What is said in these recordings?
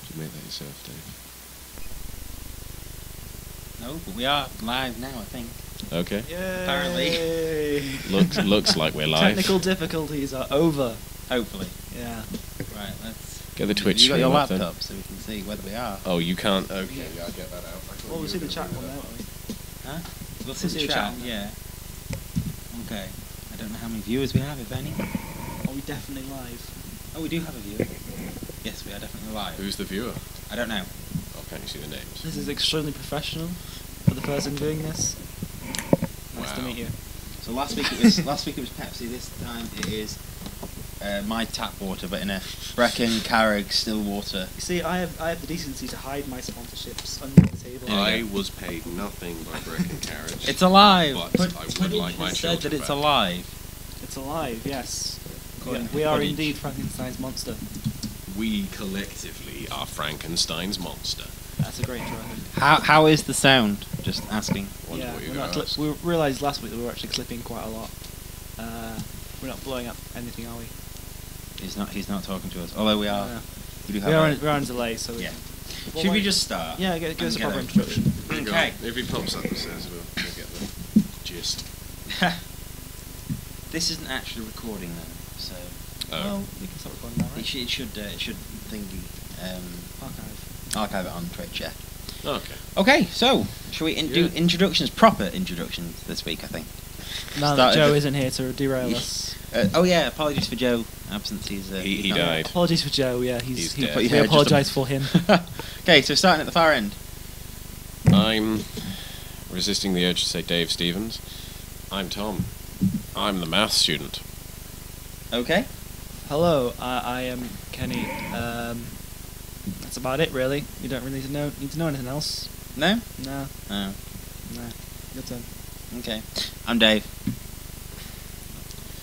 Did you make that yourself, Dave? No, but we are live now, I think. Okay. Apparently. Looks like we're live. Technical difficulties are over. Hopefully. Yeah. Right, let's... Get the Twitch You got stream your up, then. laptop so we can see whether we are. Oh, you can't? Okay, yeah, I'll get that out. Well, we'll see the chat one now, won't we? Huh? We'll We'll see see the the chat, chat. yeah. Okay. I don't know how many viewers we have, if any. Are we definitely live? Oh, we do have a viewer. Yes, we are definitely live. Who's the viewer? I don't know. Oh, can't you see the names? This is extremely professional for the person doing this. Nice to Wow. meet you. So last week it was Pepsi. This time it is my tap water, but in a Brecon Carrig still water. You see, I have the decency to hide my sponsorships under the table. I was paid nothing by Brecon Carriage. It's alive. But I would like my said children that it's back. alive. It's alive, yes. According to We are footage. indeed Frankenstein's monster. We collectively are Frankenstein's monster. That's a great try. I think. How is the sound? Just asking. Wonder Yeah, what you're we're not gonna ask. we realised last week that we were actually clipping quite a lot. We're not blowing up anything, are we? He's not talking to us. Although we are. No. We do We are have. on delay, so Yeah. Well, Should we like- just start? Yeah, give us a And proper get introduction. There you go. Okay. If he pops up and says, we'll get the gist. This isn't actually recording though, so Well, we can start recording now, right? it should thingy Archive. archive it on Twitch. Yeah. Okay. Okay, so shall we do Yeah. introductions? Proper introductions this week, I think. Now that Started Joe the- isn't here to derail us. Oh yeah, apologies for Joe absence. He not- died. Apologies for Joe, yeah, He's he, dead. we Yeah, just apologise for him. Okay, so starting at the far end. I'm resisting the urge to say Dave Stevens. I'm Tom. I'm the math student. Okay. Hello, I am Kenny. That's about it, really. You don't really need to know anything else. No. No, Oh. no. Your turn. Okay. I'm Dave.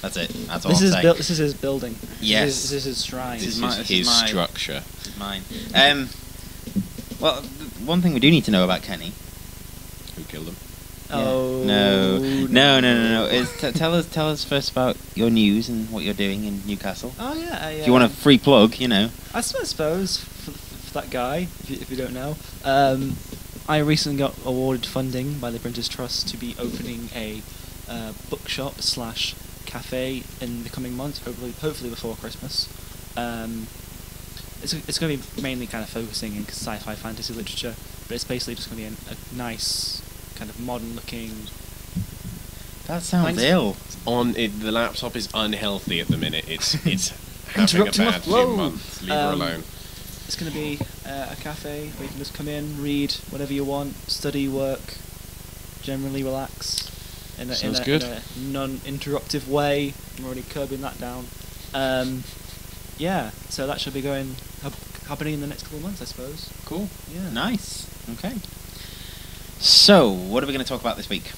That's it. That's all This I'll is say. this is his building. Yes. This is his shrine. This This is my- is this his is my- structure. This is mine. Well, one thing we do need to know about Kenny. Who killed him? Oh No. Tell us first about your news and what you're doing in Newcastle. Oh yeah. If you want a free plug, you know. I suppose for that guy, if you don't know, I recently got awarded funding by the Printers Trust to be opening a bookshop / cafe in the coming months, hopefully before Christmas. It's going to be mainly kind of focusing in sci-fi fantasy literature, but it's basically just going to be a nice kind of modern looking. That sounds Thanks. ill. The laptop is unhealthy at the minute. It's having a Interrupting my bad few flow. months. Leave her alone. It's going to be a cafe where you can just come in, read whatever you want, study, work, generally relax Sounds good. in a non-interruptive way. I'm already curbing that down. Yeah, so that should be happening in the next couple of months, I suppose. Cool. Yeah. Nice. Okay. So, what are we going to talk about this week?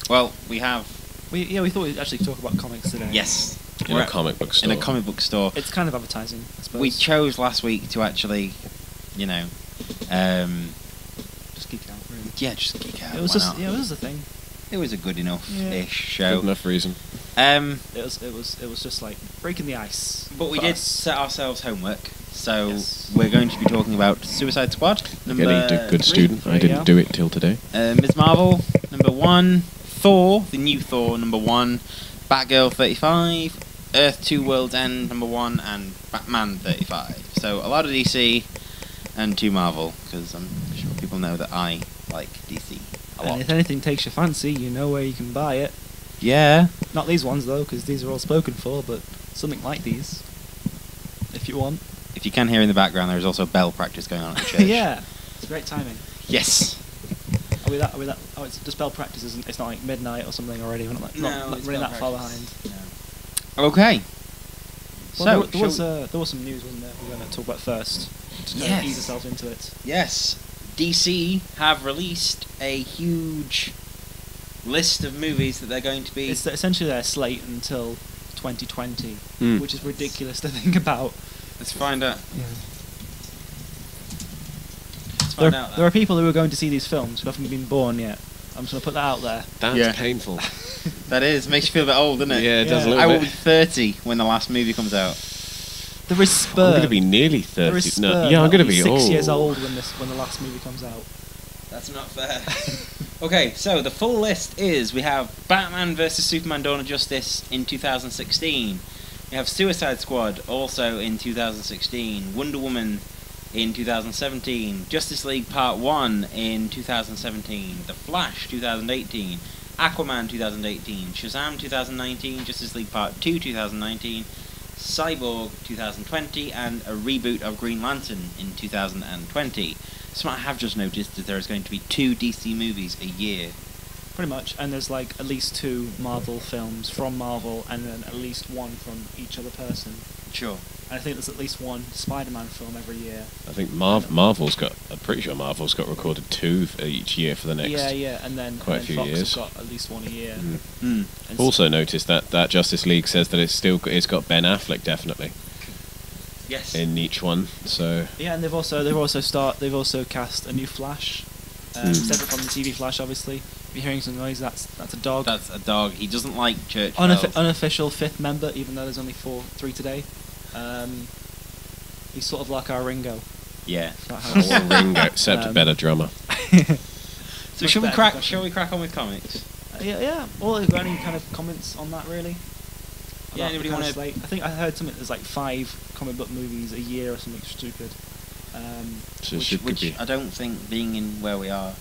Well, we have... We thought we'd actually talk about comics today. Yes. In we're a at- comic book store. In a comic book store. It's kind of advertising, I suppose. We chose last week to actually, you know, just geek out, really. yeah, just geek out. It was why just not? it was a thing. It was a good enough-ish Yeah. show. Good enough reason. It was just like breaking the ice. But we for did us. set ourselves homework, so Yes. we're going to be talking about Suicide Squad, number Getting a good 3, student. I didn't yeah. do it till today. Ms. Marvel, number 1, Thor, the new Thor, number 1, Batgirl 35, Earth 2 World's End, number 1, and Batman 35. So a lot of DC and 2 Marvel, because I'm sure people know that I like DC a And lot. if anything takes your fancy, you know where you can buy it. Yeah. Not these ones though, because these are all spoken for, but something like these, if you want. If you can hear in the background, there is also bell practice going on at the church. Yeah, it's great timing. Yes. Are we that? Oh, it's just spell practice. It's not like midnight or something already. We're not not it's running bell that far practice. behind. No. Okay. Well, So, there was some news, wasn't there? We're going to talk about first. Just kind Yes. of ease ourselves into it. yes, DC have released a huge list of movies that they're going to be. It's essentially their slate until 2020, Hmm. which is ridiculous to think about. Let's find out. Yeah. Let's There, find out. there are people who are going to see these films who haven't been born yet. I'm just gonna put that out there. That's Yeah. painful. That is. Makes you feel a bit old, doesn't it? Yeah, it does a Yeah. little I will bit. be 30 when the last movie comes out. There is I'm sperm. going to be nearly 30. There is sperm. No, yeah, I'm I'll going to be be 6 old. years old when the last movie comes out. That's not fair. Okay, so the full list is we have Batman vs Superman: Dawn of Justice in 2016. We have Suicide Squad also in 2016. Wonder Woman in 2017. Justice League Part 1 in 2017. The Flash 2018. Aquaman 2018. Shazam 2019. Justice League Part 2 2019. Cyborg 2020, and a reboot of Green Lantern in 2020. So what I have just noticed is there is going to be 2 DC movies a year. Pretty much, and there's like at least 2 Marvel films from Marvel, and then at least 1 from each other person. Sure. And I think there's at least 1 Spider-Man film every year. I think Marvel's got. I'm pretty sure Marvel's got recorded 2 for each year for the next. Yeah, and then quite a and few then Fox years. have got at least 1 a year. Mm. And Also noticed that Justice League says that it's got Ben Affleck definitely Yes. in each one. So yeah, and they've also cast a new Flash, separate from the TV Flash, obviously. If you're hearing some noise, that's a dog. That's a dog. He doesn't like church bells. Unofficial 5th member, even though there's only 3 today. He's sort of like our Ringo. Yeah. Is that how it or works? Ringo, except a better drummer. So Much shall we better crack? discussion. Shall we crack on with comics? Yeah. Well, have you got any kind of comments on that, really? Yeah, About anybody the kind wanna- of slate? I think I heard something. There's like 5 comic book movies a year or something stupid. So it Which be I don't think, being in where we are,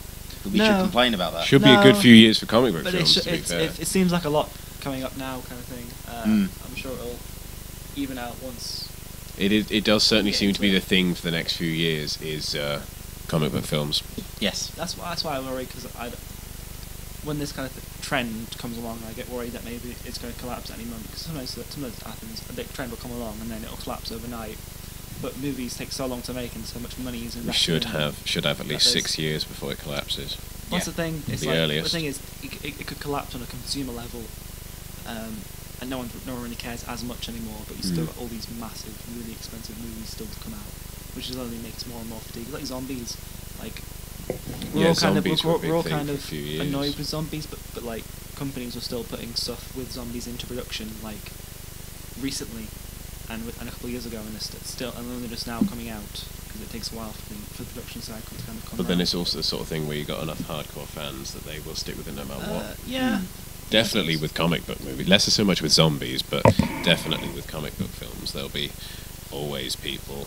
that we No. should complain about that. should be a good No. few years for comic book But films. To be fair. it seems like a lot coming up now, kind of thing. Mm. I'm sure it'll even out once. It does certainly Get seem into to be it. the thing for the next few years is comic book films. Yes. That's why I worry, because when this kind of trend comes along, I get worried that maybe it's going to collapse at any moment. Because sometimes it happens. A big trend will come along and then it'll collapse overnight. But movies take so long to make and so much money is invested. We should in have at that least there's- 6 years before it collapses. What's Yeah. the thing? It's The like, earliest. The thing is, it could collapse on a consumer level, and no one really cares as much anymore. But you still Mm. got all these massive, really expensive movies still to come out, which is only makes more and more fatigue. Like zombies, like we're Yeah, all kind of zombies were a big we're all thing kind for a of few years. annoyed with zombies, but like companies were still putting stuff with zombies into production like recently, and a couple of years ago, and it's still and only just now coming out. It takes a while for the production cycle to kind of come But then around. it's also the sort of thing where you got enough hardcore fans that they will stick with it no matter what. Yeah. Definitely with comic book movies, less so much with zombies, but definitely with comic book films, there'll be always people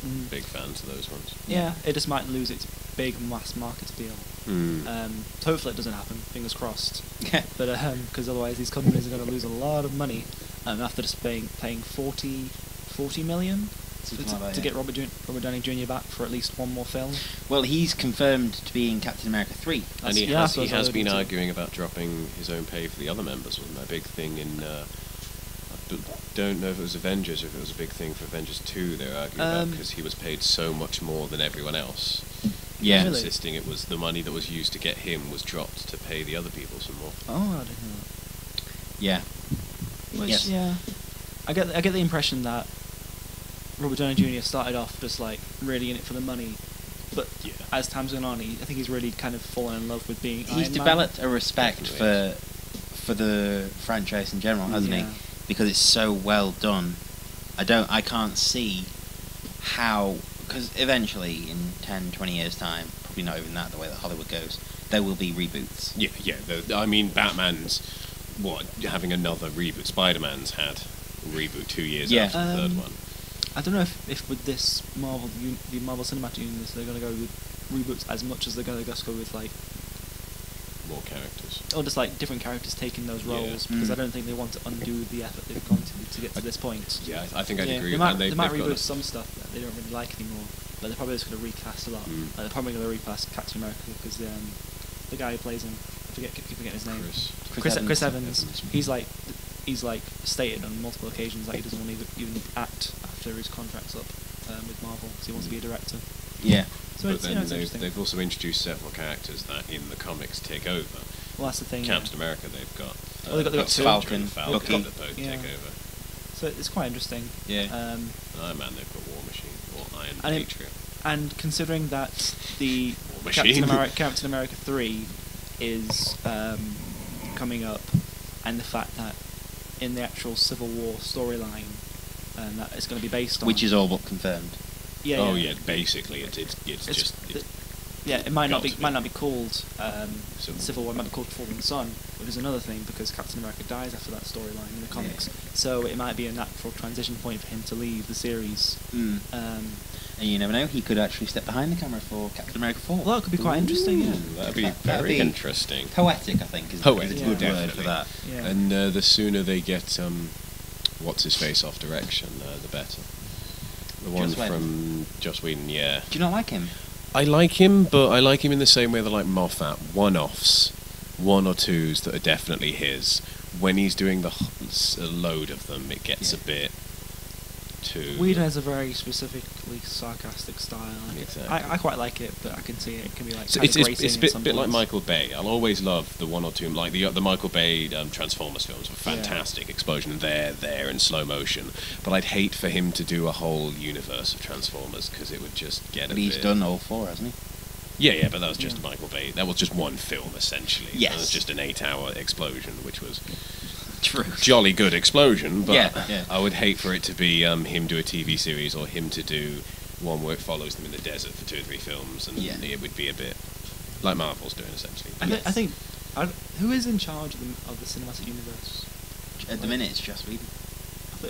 Mm. big fans of those ones. Yeah, it just might lose its big mass market appeal. Mm. Hopefully it doesn't happen. Fingers crossed. Yeah. But because otherwise these companies are going to lose a lot of money after just paying 40 million Something to, like that, to yeah. get Robert Downey Jr. back for at least 1 more film. Well, he's confirmed to be in Captain America 3. And he Yeah, has, that's he what I has was been alluding to. arguing about dropping his own pay for the other members, wasn't that a big thing in... don't know if it was Avengers or if it was a big thing for Avengers 2 they were arguing about, because he was paid so much more than everyone else. Yeah. He was Really? insisting it was the money that was used to get him was dropped to pay the other people some more. Oh, I didn't know that. Yeah. Which, Yes. yeah, I get the impression that Robert Downey Jr. started off just like really in it for the money, but Yeah. as time's gone on, I think he's really kind of fallen in love with being. He's Iron Man. developed a respect Definitely. for the franchise in general, hasn't Yeah. he? Because it's so well done. I can't see how, because eventually in 10, 20 years time, probably not even that, the way that Hollywood goes, there will be reboots. Yeah. I mean, Batman's having another reboot. Spider-Man's had a reboot 2 years Yeah. after the third one. I don't know if with this the Marvel Cinematic Universe, they're going to go with reboots as much as they're going to just go with like, More characters. or just like different characters taking those Yeah. roles, because I Mm. don't think they want to undo the effort they've gone to get to this point. Yeah, I think I'd Yeah. agree They with might, that. they They've might got reboot a- some stuff that they don't really like anymore, but they're probably just going to recast a lot. Mm. They're probably going to recast Captain America because the guy who plays him, keep forgetting his name. Chris Evans. He's like stated on multiple occasions that he doesn't want to even act after his contract's up with Marvel, because he wants to be a director. Yeah. So But it's, then it's interesting. they've also introduced several characters that in the comics take over. Well, that's the thing. Captain America, they've got. Well, they've got two. Falcon, and Falcon Bucky. that both Yeah. take over. So it's quite interesting. Yeah. And Iron Man, they've got War Machine or Iron And Patriot. And considering that the War Machine. Captain America 3 is coming up, and the fact that in the actual Civil War storyline that it's going to be based on, which is all but confirmed. Yeah. Oh yeah. yeah, basically it's just. Yeah, it might not be called Civil Civil War. It might be called Falling Sun, which is another thing because Captain America dies after that storyline in the comics. So it might be a natural transition point for him to leave the series. And you never know, he could actually step behind the camera for Captain America 4. Well, that could be quite interesting. Yeah, That'd be very interesting. Poetic, I think, is a Poetic, good word definitely. for that. Yeah. And the sooner they get what's his face off direction, the better. The one Joss Whedon. from Joss Whedon, yeah. Do you not like him? I like him, but I like him in the same way that I like Moffat. One-offs, one or twos that are definitely his. When he's doing a load of them, it gets a bit too... Whedon has a very specifically sarcastic style. Exactly. I quite like it, but I can see it can be like So kind of it's grating a in bit, some bit like points. Michael Bay. I'll always love the one or two, like the Michael Bay Transformers films were fantastic. Explosion there in slow motion. But I'd hate for him to do a whole universe of Transformers because it would just get But a he's bit... done all 4, hasn't he? Yeah, but that was just Michael Bay. That was just one film, essentially. Yes. That was just an 8-hour explosion, which was True. jolly good explosion, but Yeah. I would hate for it to be him do a TV series or him to do one where it follows them in the desert for 2 or 3 films, and it would be a bit like Marvel's doing, essentially. I think who is in charge of the cinematic universe? At the minute, it's Joss Whedon.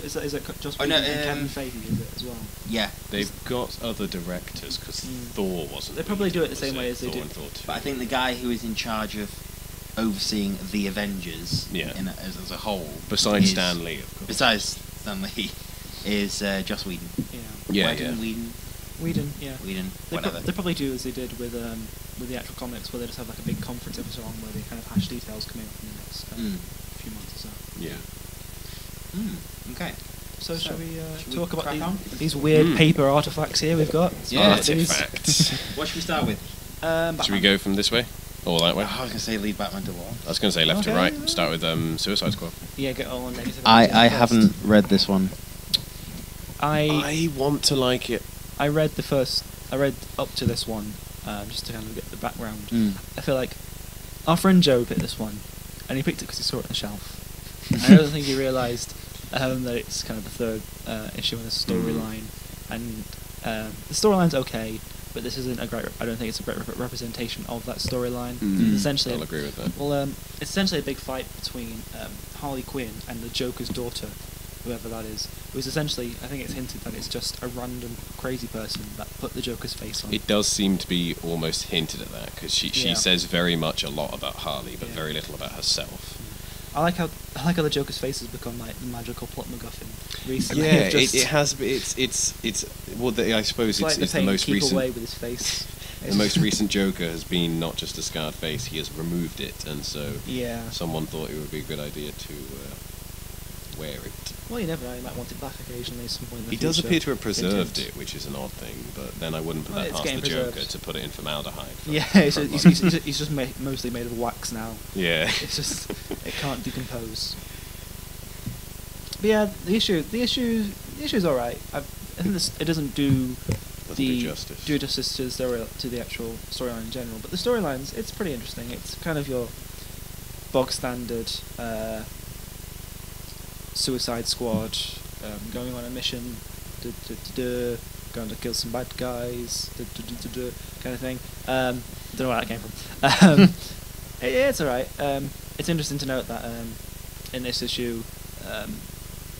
Is that just Oh, no, and Kevin Feige is it as well? Yeah. They've got other directors, because Thor wasn't... They probably do it the was same way as they Thor did. and Thor 2. But I think the guy who is in charge of overseeing the Avengers as a whole... Besides is- Stan Lee, of course. Besides Stan Lee, is Joss Whedon. Whedon, yeah. Whedon, They whatever. probably do as they did with the actual comics, where they just have like a big conference episode on where they kind of hash details coming up in the next few months or so. Yeah. Okay. So shall we we talk about crack on? these weird paper artifacts here we've got? Artifacts. What should we start with? Should we go from this way? Or that way? I was going to say lead Batman to war. I was going to say left to Okay. right. Start with Suicide Squad. Yeah, get all on negative. I first. haven't read this one. I want to like it. I read up to this one, just to kind of get the background. I feel like our friend Joe picked this one, and he picked it because he saw it on the shelf. I don't think he realised that it's kind of the third issue in the storyline, and the storyline's okay, but this isn't a great. I don't think it's a great representation of that storyline. Essentially, I'll agree with that. well, it's essentially a big fight between Harley Quinn and the Joker's daughter, whoever that is. It was essentially, I think it's hinted that it's just a random crazy person that put the Joker's face on. It does seem to be almost hinted at that, because she says very much a lot about Harley, but very little about herself. I like how the Joker's face has become like the magical plot MacGuffin recently. Yeah, Just- it has. It's well, I suppose like it's the the most keep recent. away with his face. The most recent Joker has been not just a scarred face; he has removed it, and so Yeah. someone thought it would be a good idea to wear it. Well, you never know. You might want it back occasionally at some point in the He future. does appear to have preserved Hint, it, which is an odd thing. But then I wouldn't put Well, that it's past the getting Joker preserved. to put it in formaldehyde. For, Yeah, for he's a month. just mostly made of wax now. Yeah. It's just it can't decompose. But yeah, the issue's all right. I think it doesn't do Doesn't do justice. to the actual storyline in general. But the storylines, it's pretty interesting. It's kind of your bog standard Suicide Squad going on a mission, going to kill some bad guys, kind of thing. Don't know where that came from. Yeah, it's alright. It's interesting to note that in this issue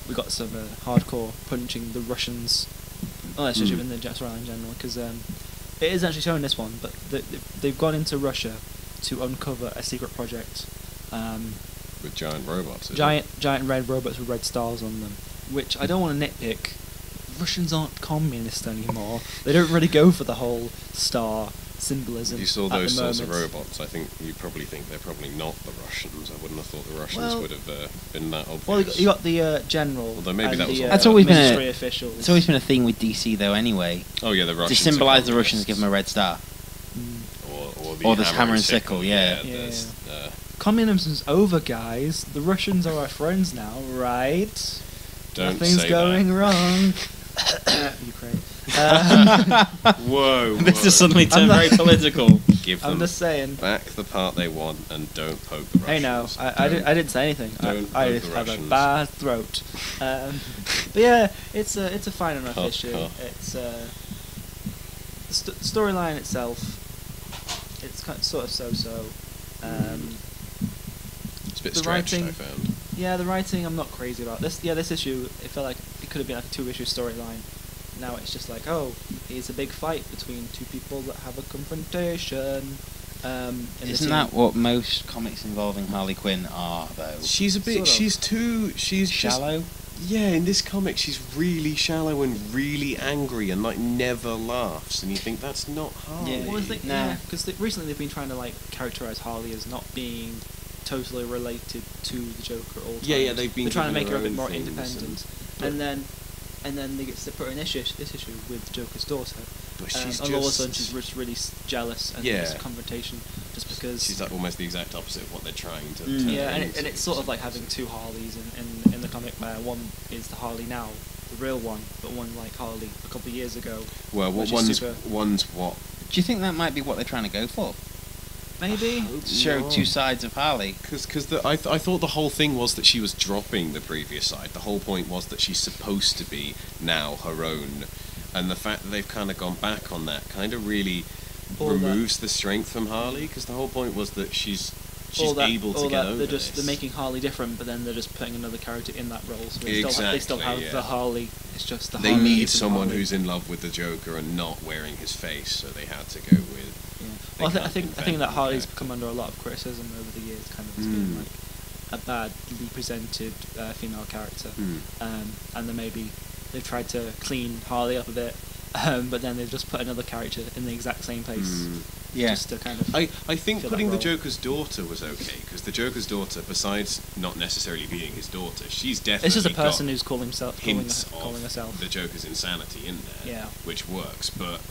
we got some hardcore punching the Russians. Well, this issue in the storyline in general, because it is actually shown in this one, but they've gone into Russia to uncover a secret project. With giant robots. Giant red robots with red stars on them, which I don't want to nitpick. Russians aren't communist anymore. They don't really go for the whole star symbolism. If you saw at the those sorts of moment. robots, I think you probably think they're probably not the Russians. I wouldn't have thought the Russians Well- would have been that obvious. Well, you got the general. Although maybe and that was the, all That's always been a- ministry officials. It's always been a thing with DC, though, anyway. Oh yeah, the Russians. To symbolise are the Russians, give them a red star. or this hammer and sickle, yeah. Yeah. there's, Communism's over, guys. The Russians are our friends now, right? don't Nothing's say going that. wrong. Ukraine. Whoa. This has suddenly I'm turned not- very political. Give them I'm just saying. back the part they want and don't poke the Hey, Russians. no, I didn't say anything. Don't I poke just the have a Russians. bad throat. But yeah, it's a fine enough Huh, issue. huh. It's the storyline itself. It's kind of, sort of so-so. It's a bit the stretched, writing- I found. Yeah, the writing I'm not crazy about. This issue, it felt like it could have been like a 2-issue storyline. Now it's just like, oh, here's a big fight between two people that have a confrontation. Isn't that what most comics involving Harley Quinn are, though? She's a bit. Sort of. She's Shallow? Just, yeah, in this comic, she's really shallow and really angry and like never laughs, and you think that's not Harley. Yeah. Well, the thing, No. yeah, because recently they've been trying to like characterize Harley as not being totally related to the Joker at all times. Yeah, they've been They're trying to make giving her a her bit more own things independent, and- and then they get to put her in this issue with Joker's daughter. But she's and all of a just- sudden she's just really jealous and Yeah. there's a confrontation just because. She's like almost the exact opposite of what they're trying to. Mm. turn Yeah, her and, into. and it's sort of like having two Harleys in the comic where one is the Harley now, the real one, but one like Harley a couple of years ago. Well, which is one's super- one's what? Do you think that might be what they're trying to go for? Maybe. To show two sides of Harley? Because I thought the whole thing was that she was dropping the previous side. The whole point was that she's supposed to be now her own, and the fact that they've kind of gone back on that kind of really All that- removes the strength from Harley. Because the whole point was that she's all that, able all to get that, over they're making Harley different, but then they're just putting another character in that role. So they still Exactly, have yeah. the Harley. It's just the They Harley need isn't someone Harley. who's in love with the Joker and not wearing his face, so they had to go with. Yeah. They Well, I can't think invent that new Harley's characters. come under a lot of criticism over the years, kind of as being Mm. like a badly presented female character, and then maybe they've tried to clean Harley up a bit, but then they've just put another character in the exact same place, Yeah. just to kind of. I think fill putting that the role. Joker's daughter was okay, because the Joker's daughter, besides not necessarily being his daughter, she's definitely It's just a got person who's calling hints herself. of the Joker's insanity in there, Yeah. which works, but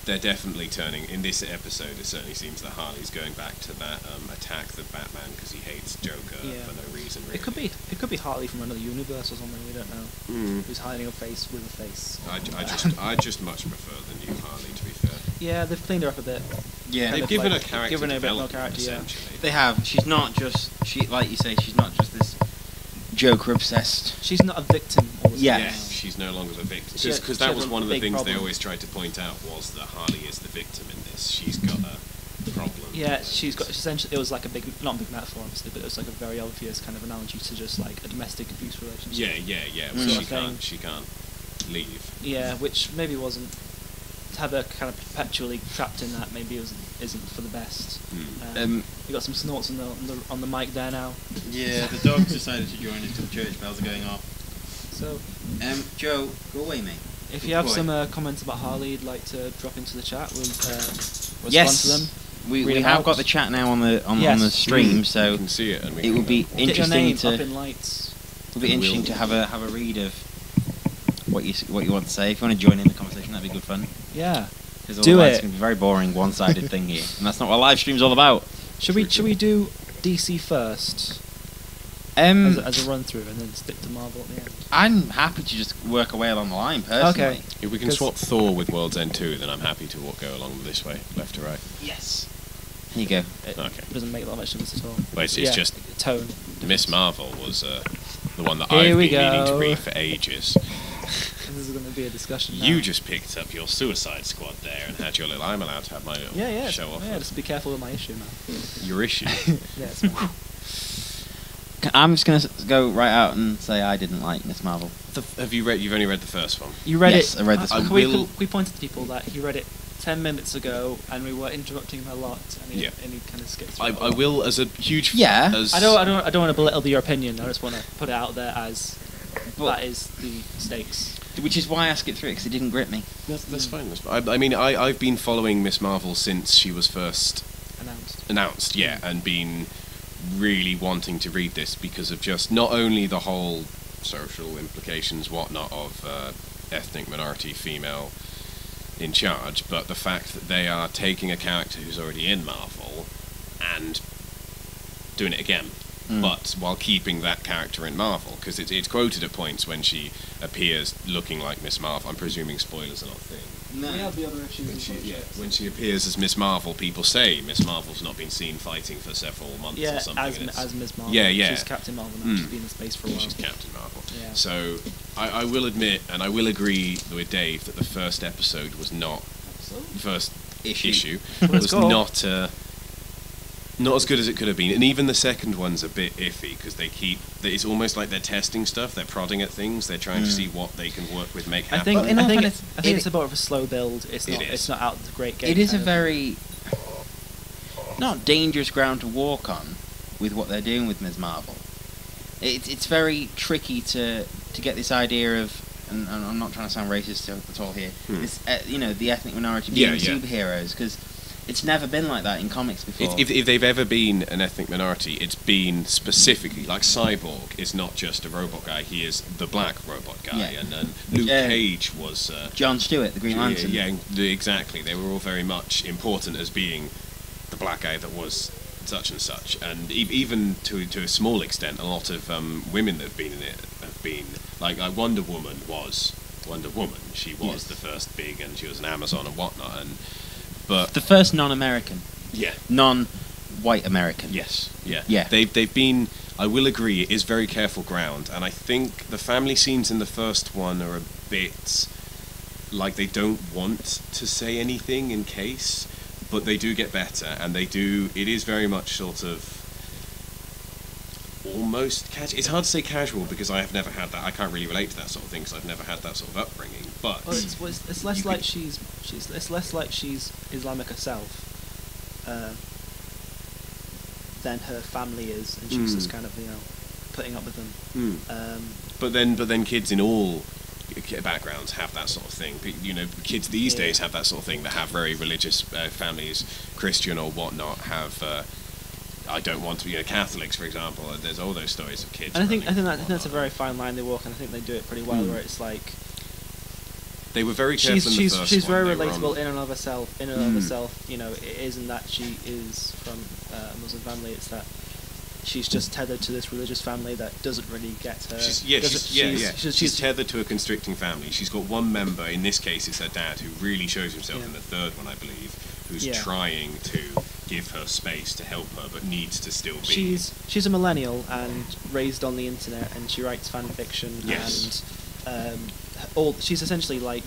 they're definitely turning, in this episode, it certainly seems that Harley's going back to that attack the Batman because he hates Joker Yeah. for no reason, really. It could be Harley from another universe or something. We don't know. Mm. Who's hiding a face with a face. I just much prefer the new Harley, to be fair. Yeah, they've cleaned her up a bit. Yeah. Kind They've of given like- her character given her a bit more development, character, yeah. essentially. They have. She's not just like you say. She's not just this Joker obsessed. She's not a victim all the time. Yeah. Yeah, she's no longer the victim. She had- Because she that had was a one of the big things they problem. always tried to point out was that Harley is the victim in this. She's got a problem. Yeah, she's got essentially. It was like a big, not a big metaphor, obviously, but it was like a very obvious kind of analogy to just like a domestic abuse relationship. Yeah. Mm. Well, Sort of thing. she can't leave. Yeah, which maybe wasn't to have her kind of perpetually trapped in that. Maybe isn't for the best. You got some snorts on the mic there now. Yeah, the dog's decided to join until church bells are going off. So Joe, go away, mate. if Good you have boy. some comments about Harley, you'd like to drop into the chat, we'll respond Yes. to them. We Read them have out. got the chat now on the Yes. the stream, You so can see it, and we it can would be go. Get your interesting name to up in lights. it'll be interesting to have a read of what you want to say. If you want to join in the conversation, that'd be good fun. Yeah. Because Do otherwise it. it's going to be a very boring, one-sided thing here, and that's not what live stream's all about. Should we do DC first as a run through and then stick to Marvel at the end? I'm happy to just work away along the line personally. Okay. If we can 'Cause- swap Thor with World's End 2, then I'm happy to go along this way, left to right. Yes. Here you go. It Okay. doesn't make that much difference at all. Well, it's Yeah, just tone. Miss Marvel was the one that Here I've we been meaning to go. read for ages. This is going to be a discussion. You now. just picked up your Suicide Squad there and had your little. I'm allowed to have my little yeah. show off. Yeah, just be careful with my issue, man. Your issue. Yeah, it's fine. I'm just going to go right out and say I didn't like Miss Marvel. Have you read? You've only read the first one. You read Yes, it. I read this can one. we pointed to people that he read it 10 minutes ago, and we were interrupting him a lot, and he kind of skipped through it a I lot. will, as a huge. Yeah. As I don't want to belittle your opinion. I just want to put it out there as that is the stakes. Which is why I skipped through it, because it didn't grip me. That's fine. That's fine. I mean, I've been following Miss Marvel since she was first announced, yeah, and been really wanting to read this because of just not only the whole social implications, whatnot, of ethnic minority female in charge, but the fact that they are taking a character who's already in Marvel and doing it again. But while keeping that character in Marvel, because it's quoted at points when she appears looking like Miss Marvel. I'm presuming spoilers are not a thing. No. We have the other issues. When she appears as Miss Marvel, people say Miss Marvel's not been seen fighting for several months or something. As Miss Marvel. Yeah. She's Captain Marvel now. She's been in space for a while. She's Captain Marvel. Yeah. So I will admit, and I will agree with Dave, that the first episode was not... First issue was not as good as it could have been, and even the second one's a bit iffy because it's almost like they're testing stuff, they're prodding at things, they're trying to see what they can work with, make happen. I think it's a bit of a slow build. It's not out the great gate. It is a very not dangerous ground to walk on with what they're doing with Ms. Marvel. It's very tricky to get this idea of, and I'm not trying to sound racist at all here. This the ethnic minority being superheroes, because it's never been like that in comics before. If they've ever been an ethnic minority, it's been specifically, like Cyborg is not just a robot guy, he is the black robot guy, and Luke Cage was... John Stewart, the Green Lantern. Yeah, exactly. They were all very much important as being the black guy that was such and such, and even to a small extent, a lot of women that have been in it have been... Like Wonder Woman was Wonder Woman. She was the first big, and she was an Amazon and whatnot, but the first non-American. Yeah. Non-white American. Yes. Yeah. Yeah. They've been. I will agree. It is very careful ground, and I think the family scenes in the first one are a bit like they don't want to say anything in case, but they do get better, and they do. It is very much sort of almost casual. It's hard to say casual because I have never had that. I can't really relate to that sort of thing because I've never had that sort of upbringing. But it's less like she's less like she's Islamic herself than her family is, and she's just kind of putting up with them. But then kids in all backgrounds have that sort of thing. Kids these days have that sort of thing. That have very religious families, Christian or whatnot, have. I don't want to be Catholics, for example. There's all those stories of kids. And I think that's a very fine line they walk, and I think they do it pretty well. Where it's like they were very careful in the first she's one. very relatable in and of herself. In and of herself, it isn't that she is from a Muslim family. It's that she's just tethered to this religious family that doesn't really get her. She's tethered to a constricting family. She's got one member. In this case, it's her dad, who really shows himself in the third one, I believe, who's trying to give her space to help her, but needs to still be. She's a millennial and raised on the internet, and she writes fan fiction. Yes. And she's essentially like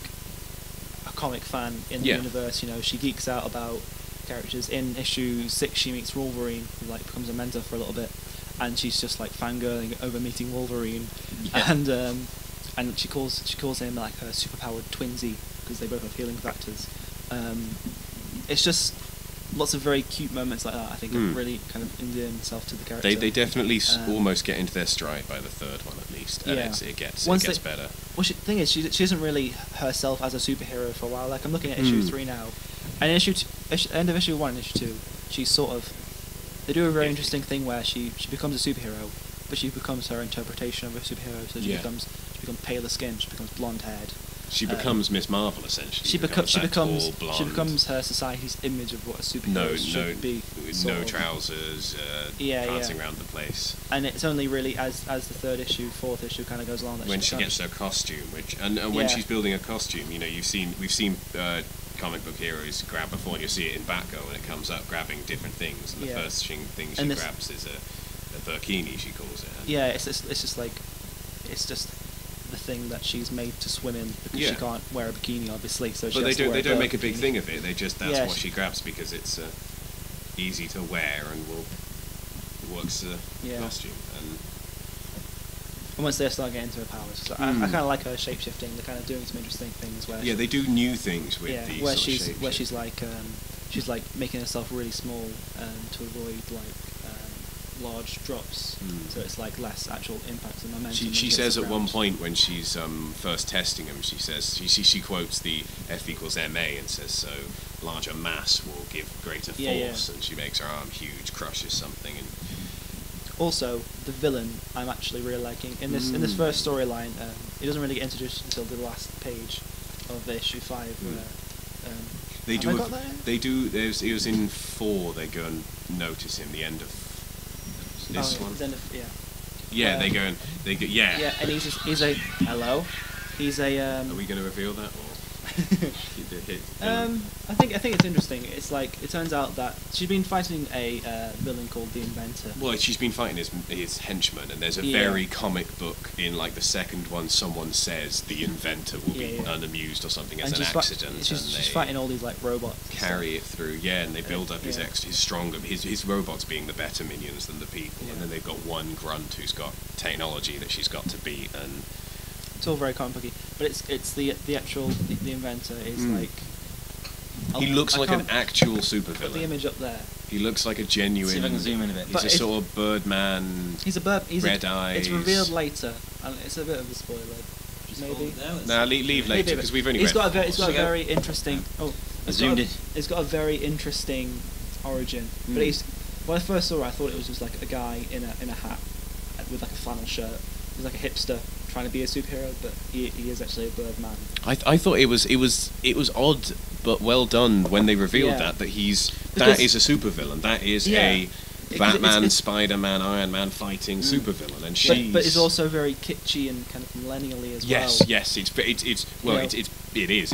a comic fan in the universe. She geeks out about characters. In issue 6, she meets Wolverine, who becomes a mentor for a little bit, and she's just fangirling over meeting Wolverine, and she calls him like her superpowered twinsy because they both have healing factors. It's just lots of very cute moments like that. I think it really kind of endeared itself to the character. They definitely almost get into their stride by the third one at least, and it gets better. Well, the thing is, she isn't really herself as a superhero for a while. I'm looking at issue 3 now, and end of issue 1 and issue 2, she's sort of... They do a very interesting thing where she becomes a superhero, but she becomes her interpretation of a superhero. So she becomes paler skinned, she becomes blonde haired. She becomes Miss Marvel essentially. She becomes her society's image of what a superhero should be. No trousers, prancing around the place. And it's only really as the third issue, fourth issue kind of goes along that when she gets her costume, when she's building a costume, we've seen comic book heroes grab before, and you see it in Batgirl when it comes up grabbing different things. And the first thing she grabs is a burkini, she calls it. It's just the thing that she's made to swim in because she can't wear a bikini, obviously. So but they don't make a big thing of it. That's what she grabs because it's easy to wear and works the costume. And once they start getting into her powers, so I kind of like her shape shifting. They're kind of doing some interesting things where they do new things with these. Where she's like making herself really small to avoid large drops, so it's less actual impact and momentum. She says at one point when she's first testing him, she says she quotes the F=ma and says, so larger mass will give greater force, and she makes her arm huge, crushes something. And also the villain I'm actually really liking in this first storyline. He doesn't really get introduced until the last page of issue 5. They do. It was in 4. They go and notice him. The end of this one. They go. Yeah, and he's a hello. He's a. Are we going to reveal that? Or? I think it's interesting. It's like it turns out that she's been fighting a villain called the Inventor. Well, she's been fighting his henchman, and there's a very comic book in like the second one. Someone says the Inventor will be unamused or something as an accident, she's fighting all these like robots. Carry it through, and they build up his stronger, his robots being the better minions than the people, and then they've got one grunt who's got technology that she's got to beat, and it's all very comic booky. But it's the actual the Inventor is like. He looks like an actual supervillain. Put the image up there. He looks like a genuine. See if I can zoom in a bit. He's a sort of Birdman. He's a bird. Red eyes. It's revealed later, and it's a bit of a spoiler. Maybe. Nah, leave later because we've only read. It's got a very interesting. It's got a very interesting origin. But when I first saw it, I thought it was just like a guy in a hat with like a flannel shirt. He's like a hipster trying to be a superhero, but he is actually a Birdman. I thought it was odd but well done when they revealed that is a supervillain. That is a Batman, Spider-Man, Iron Man fighting supervillain, and but it's also very kitschy and kind of millennially as well. Yes, it's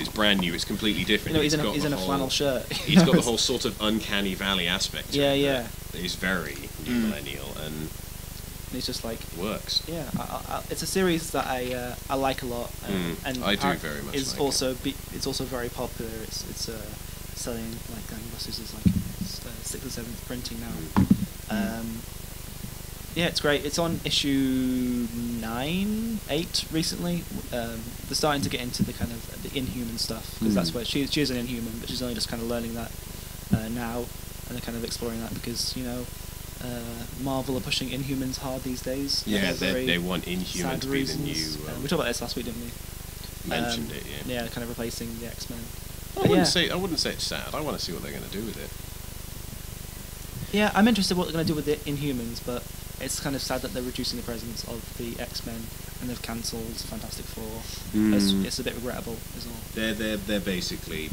brand new. It's completely different. He's in a flannel shirt. He's got the whole sort of uncanny valley aspect. Yeah. That is very new millennial and. It's just like works. Yeah, it's a series that I like a lot, and I do very much. It's also very popular. It's selling like gangbusters. It's like its 6th or 7th printing now. Yeah, it's great. It's on issue 8 recently. They're starting to get into the kind of the Inhuman stuff because that's where she is an Inhuman, but she's only just kind of learning that now, and they're kind of exploring that because Marvel are pushing Inhumans hard these days. Yeah, they want Inhuman to be the new. We talked about this last week, didn't we? Mentioned it, yeah. Yeah, kind of replacing the X-Men. I wouldn't say it's sad. I want to see what they're going to do with it. Yeah, I'm interested in what they're going to do with the Inhumans, but it's kind of sad that they're reducing the presence of the X-Men and they've cancelled Fantastic Four. It's a bit regrettable, is all. They're basically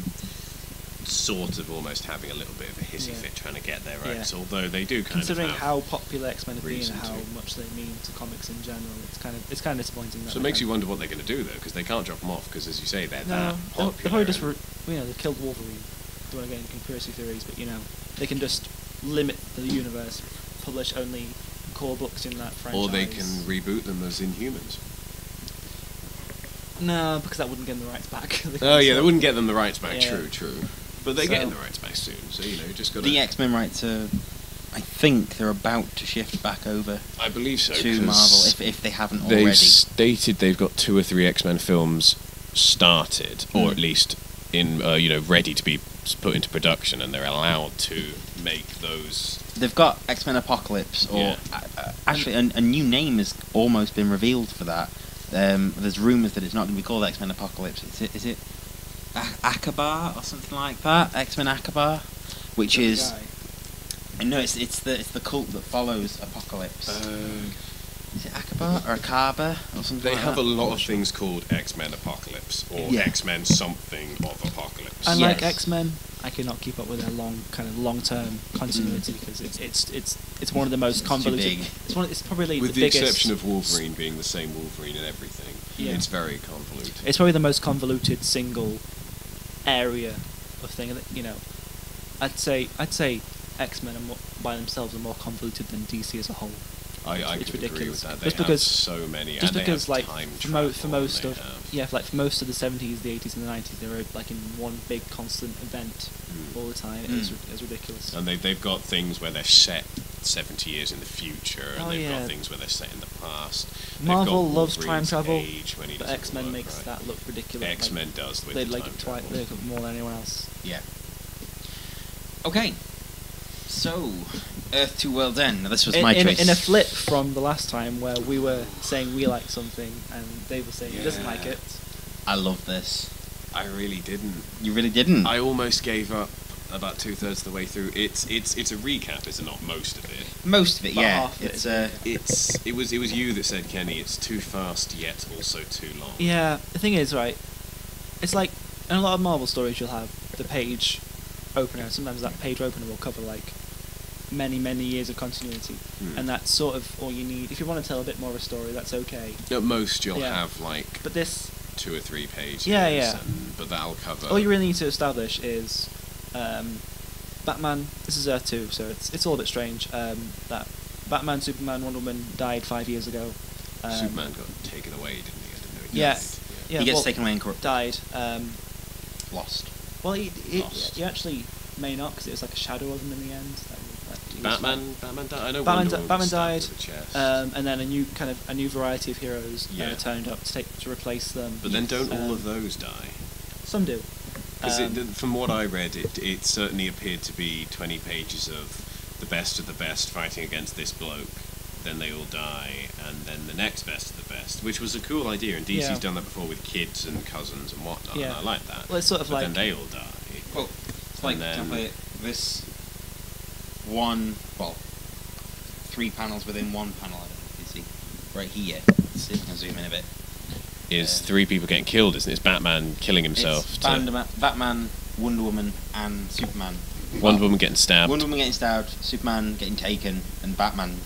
sort of almost having a little bit of a hissy fit trying to get their X, although they do kind considering of how popular X-Men have been and how much they mean to comics in general, it's kind of disappointing. So it makes you wonder what they're going to do though, because they can't drop them off because, as you say, they're that popular. They'll probably just they killed Wolverine. Don't want to get into conspiracy theories, but they can just limit the universe, publish only core books in that franchise, or they can reboot them as Inhumans. No, because that wouldn't get them the rights back. They wouldn't get them the rights back. True. But they're getting the rights back soon, so just got the X-Men rights are. I think they're about to shift back over. I believe so to Marvel if they haven't already. They've stated they've got 2 or 3 X-Men films started, or at least in ready to be put into production, and they're allowed to make those. They've got X-Men Apocalypse, or actually a new name has almost been revealed for that. There's rumours that it's not going to be called X-Men Apocalypse. Is it Akabar or something like that? X-Men Akabar, which is no, it's the cult that follows Apocalypse. Is it Akabar or Akaba or something? They like have that? a lot of things called X-Men Apocalypse or X-Men something of Apocalypse. Unlike X-Men, I cannot keep up with their long-term continuity because it's one of the most convoluted. It's probably with the the biggest, exception of Wolverine being the same Wolverine and everything. Yeah. It's very convoluted. It's probably the most convoluted single area of thing. I'd say X-Men by themselves are more convoluted than DC as a whole. I could agree with that. They just because so many, just and because they have like time for most of for most of the 70s, the 80s, and the 90s, they were like in one big constant event all the time. It was ridiculous. And they've got things where they're set 70 years in the future, and they've got things where they're set in the past. Marvel loves time travel, but X-Men makes that look ridiculous. X-Men does with they the like time it travel. They like it more than anyone else. Yeah. Okay. So, Earth to World's End. Now, this was my choice. In a flip from the last time where we were saying we like something and Dave was saying he doesn't like it. I love this. I really didn't. You really didn't? I almost gave up about 2/3 of the way through. It's a recap, is it not? Most of it. Most of it, yeah. Half It was you that said, Kenny, it's too fast yet also too long. Yeah, the thing is, right, it's like in a lot of Marvel stories you'll have the page opener, and sometimes that page opener will cover like many years of continuity, and that's sort of all you need. If you want to tell a bit more of a story, that's okay. At most you'll have like but this 2 or 3 pages. Yeah. But that'll cover. All you really need to establish is Batman. This is Earth 2, so it's all a bit strange. That Batman, Superman, Wonder Woman died 5 years ago. Superman got taken away, didn't he? I didn't know he Yeah. died. Yeah, he gets well, taken away and corrupt. died. Lost. Well, he Lost. actually may not, because it was like a shadow of him in the end. Batman died. I know Batman, Wonder Woman Batman was died, stabbed to the chest. and then a new variety of heroes turned up to replace them. But then don't all of those die? Some do. Because from what I read, it certainly appeared to be 20 pages of the best fighting against this bloke. Then they all die, and then the next best of the best, which was a cool idea. And DC's done that before with kids and cousins and whatnot. Yeah. And I like that. Well, it's sort of but like then they all die. Well, it's like this one. Well, 3 panels within one panel. I don't know if you see right here. Let's see if I can zoom in a bit. Is 3 people getting killed, isn't it? It's Batman killing himself. It's Batman, Wonder Woman, and Superman. Wonder Woman getting stabbed. Wonder Woman getting stabbed, Superman getting taken, and Batman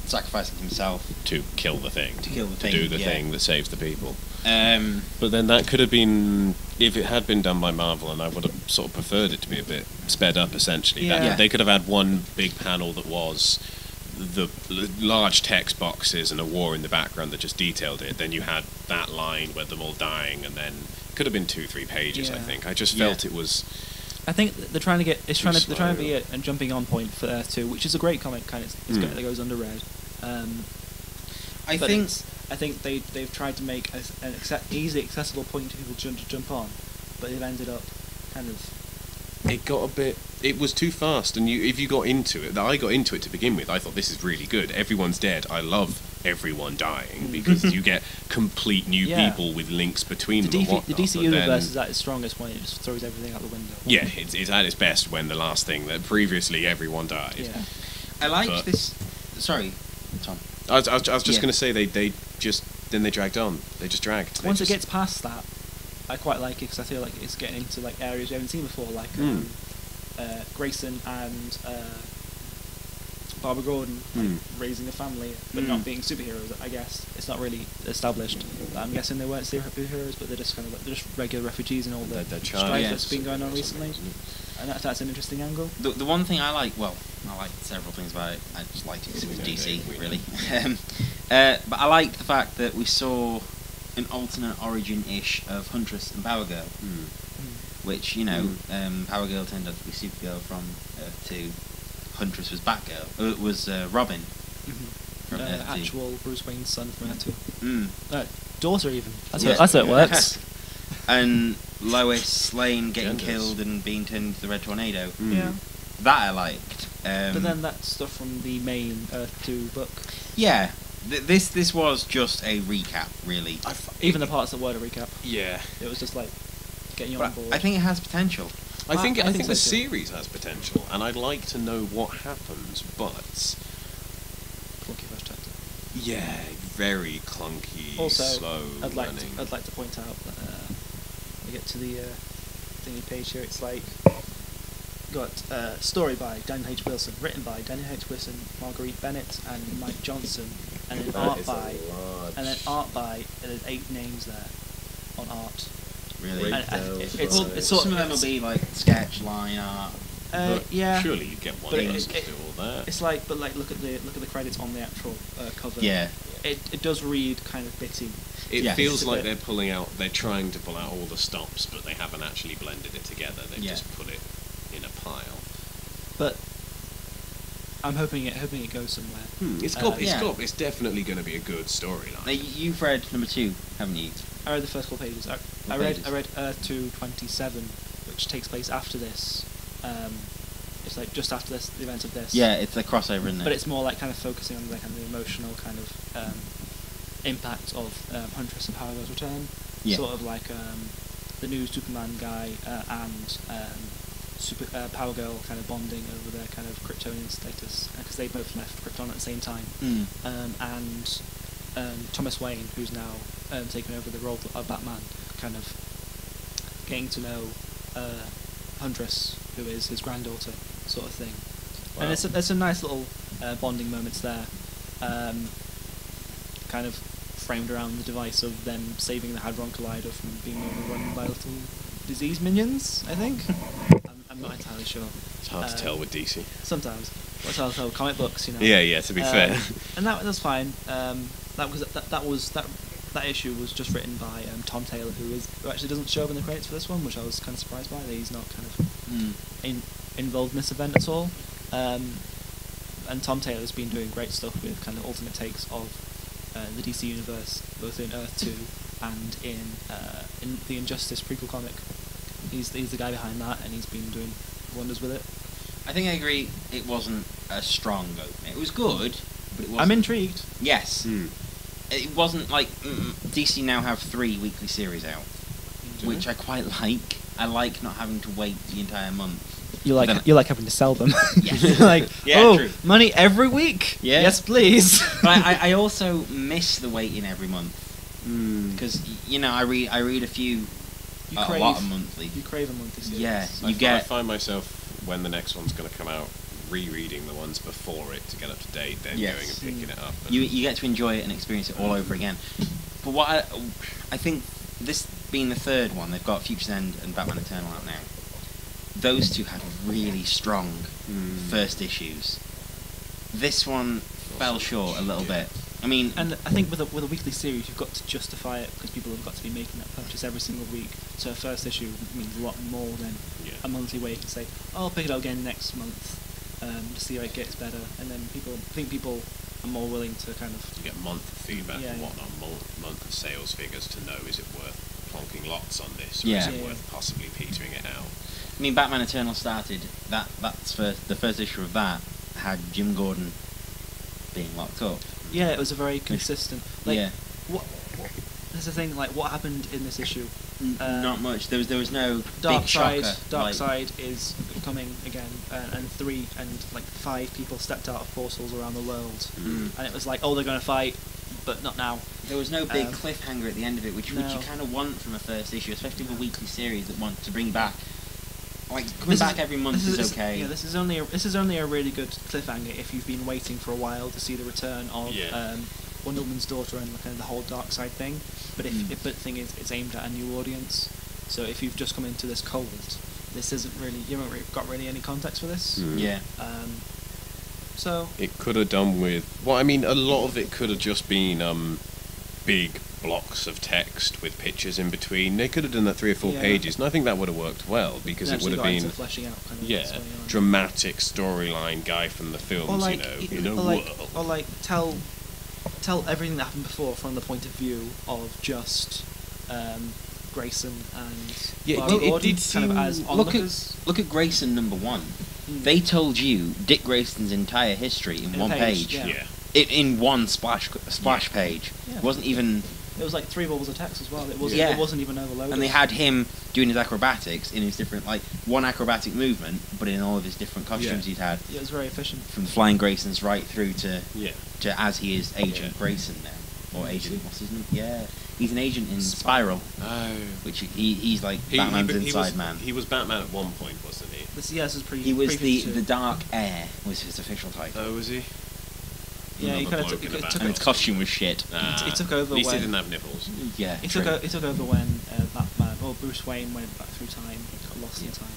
sacrificing himself to kill the thing. To kill the thing. To do the thing that saves the people. But then that could have been, if it had been done by Marvel, and I would have sort of preferred it to be a bit sped up, essentially. Yeah. They could have had one big panel that was the large text boxes and a war in the background that just detailed it. Then you had that line where them all dying, and then it could have been 2-3 pages. I think. I just felt it was. I think they're trying to they're trying to be a jumping on point for Earth 2, which is a great comic. Kind of, that goes underread. I think they've tried to make an easily accessible point to people to jump on, but they've ended up kind of. It got a bit. It was too fast, and if you got into it, I got into it to begin with. I thought this is really good. Everyone's dead. I love everyone dying because you get complete new people with links between them. The DC universe is at its strongest when it just throws everything out the window. Yeah, it's at its best when the last thing that previously everyone died. Yeah. I like this. Sorry, Tom. I was just going to say they just then they dragged on. They just dragged. Once it gets past that, I quite like it because I feel like it's getting into like areas we haven't seen before, like Grayson and Barbara Gordon raising a family, but not being superheroes. I guess it's not really established. I'm guessing they weren't superheroes, but they're just kind of they're just regular refugees and all the strife that's been going on recently. And that's an interesting angle. The one thing I like, I like several things about it. I just liked it because it was DC, really. But I liked the fact that we saw an alternate origin-ish of Huntress and Power Girl, which, Power Girl turned out to be Supergirl from Earth 2. Huntress was Batgirl. It was Robin from Earth 2. Actual Bruce Wayne's son from Earth 2. Daughter, even. That's how it works. And Lois Lane getting killed and being turned into the Red Tornado. Yeah. That I liked. But then that's stuff from the main Earth 2 book. Yeah. This was just a recap, really. Even the parts that weren't a recap. Yeah. It was just like getting you on board. I think it has potential. I think so the too. series has potential, and I'd like to know what happens, but Clunky first chapter. Yeah, very clunky, Also, slow I'd like running. to point out that we get to the thingy page here. It's like got story by Daniel H. Wilson, written by Daniel H. Wilson, Marguerite Bennett, and Mike Johnson, and then art by, and there's 8 names there on art. Really? It's some of them will be like sketch, line art. Yeah. Surely you get one But person to do all that. It's like, but like, look at the credits on the actual cover. Yeah. It does read kind of bitty. It Yeah. feels It's a like bit- they're trying to pull out all the stops, but they haven't actually blended it together. They've just put it in a pile. But I'm hoping it goes somewhere. It's definitely going to be a good storyline. Now, you've read number 2, haven't you? I read the first 4 pages. I read Earth 227, which takes place after this. It's like just after this, the event of this. Yeah, it's a crossover, isn't it? But it's more like kind of focusing on the kind of the emotional kind of impact of Huntress and Power Girl's return. Yeah. Sort of like the new Superman guy and Power Girl kind of bonding over their kind of Kryptonian status because they both left Krypton at the same time. And Thomas Wayne, who's now taken over the role of Batman, kind of getting to know Huntress, who is his granddaughter, sort of thing. Wow. And there's some nice little bonding moments there. Kind of framed around the device of them saving the Hadron Collider from being overrun by little disease minions, I think. I'm not entirely sure. It's hard to tell with DC. Sometimes. What's hard to tell with comic books, you know. Yeah, to be fair. And that's fine. That issue was just written by Tom Taylor, who actually doesn't show up in the credits for this one, which I was kind of surprised by. That he's not kind of involved in this event at all. And Tom Taylor's been doing great stuff with kind of alternate takes of the DC universe, both in Earth 2 and in the Injustice prequel comic. He's the guy behind that, and he's been doing wonders with it. I think I agree. It wasn't a strong opening. It was good, but it wasn't. I'm intrigued. Yes. It wasn't like DC now have 3 weekly series out, which I quite like. I like not having to wait the entire month. You like having to sell them. Yes. Like, yeah, true. Money every week. Yeah. Yes, please. But I also miss the waiting every month because I read a few. A lot of monthly. You crave a monthly series. Yeah, I find myself when the next one's going to come out rereading the ones before it to get up to date, then going and picking it up. And you get to enjoy it and experience it all over again. But what I think, this being the third one, they've got Future's End and Batman Eternal out now. Those two had really strong first issues. This one fell short a little bit. I mean, and I think with a weekly series, you've got to justify it because people have got to be making that purchase every single week. So a first issue means a lot more than a monthly where you can say, "Oh, I'll pick it up again next month to see how it gets better." And then people are more willing to kind of you get month of feedback and whatnot, month of sales figures to know, is it worth plonking lots on this, or is it worth possibly petering it out? I mean, Batman Eternal started that's the first issue of that had Jim Gordon being locked up. Yeah, it was a very consistent. What? That's the thing. Like, what happened in this issue? Not much. There was no big shocker. Darkseid is coming again, and 5 people stepped out of portals around the world, and it was like, oh, they're going to fight, but not now. There was no big cliffhanger at the end of it, which you kind of want from a first issue, especially with a weekly series that want to bring back. Like, coming back every month is okay. Yeah, this is only a really good cliffhanger if you've been waiting for a while to see the return of Wonder Woman's daughter and kind of the whole Darkseid thing. But if the thing is, it's aimed at a new audience. So if you've just come into this cold, this isn't really, you haven't really got any context for this. Yeah. So it could have done with. Well, I mean, a lot of it could have just been big blocks of text with pictures in between. They could have done that 3 or 4 pages, and I think that would have worked well because it would have been fleshing out kind of dramatic storyline guy from the films, or like tell everything that happened before from the point of view of just Grayson and Gordon kind of as onlookers. Look at Grayson #1. They told you Dick Grayson's entire history in one page. In one splash page. Yeah. It wasn't even. It was like 3 bubbles of text as well. It wasn't even overloaded. And they had him doing his acrobatics in his different, like, one acrobatic movement, but in all of his different costumes he'd had. Yeah, it was very efficient. From Flying Graysons right through to as he is Agent Grayson now. Or Agent, what's his name? Yeah. He's an agent in Spiral. Oh. Which he's like Batman's inside man. He was Batman at one point, wasn't he? This is pretty. He was the Dark Air was his official title. Oh, was he? Yeah, he kind of took and his costume was shit. He took over. At least he didn't have nipples. Yeah, he took over when Batman, Bruce Wayne went back through time, got lost in time.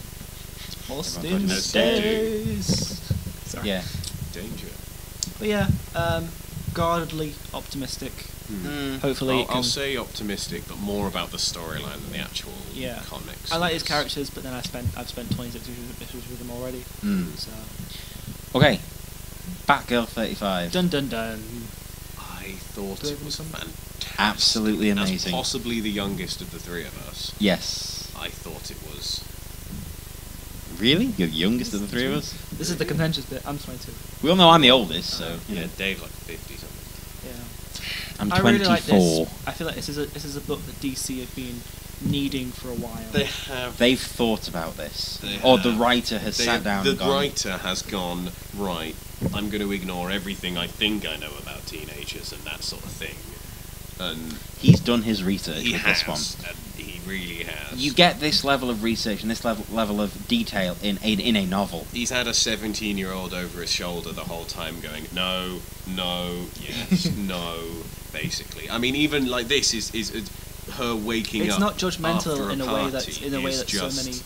Lost in space. Sorry. Yeah. Danger. But yeah, guardedly optimistic. Hopefully, I'll say optimistic, but more about the storyline than the actual comics. I like his characters, but then I've spent 26 issues with them already. So. Okay. Batgirl 35. Dun dun dun. I thought it was fantastic. Absolutely amazing. As possibly the youngest of the 3 of us. Yes. I thought it was. Really? You're the youngest of the 3 of us? This is the contentious bit. I'm 22. We all know I'm the oldest, so. Yeah, Dave's like 50 something. Yeah. I'm 24. I really like this. I feel like this is a book that DC have been needing for a while. They have. They've thought about this. Or the writer has sat down and gone. The writer has gone, right, I'm going to ignore everything I think I know about teenagers and that sort of thing. And he's done his research with this one. And he really has. You get this level of research and this level of detail in a novel. He's had a 17-year-old over his shoulder the whole time going, no, yes, no, basically. I mean, even like this is her waking up. It's not judgmental after in a way that's so many.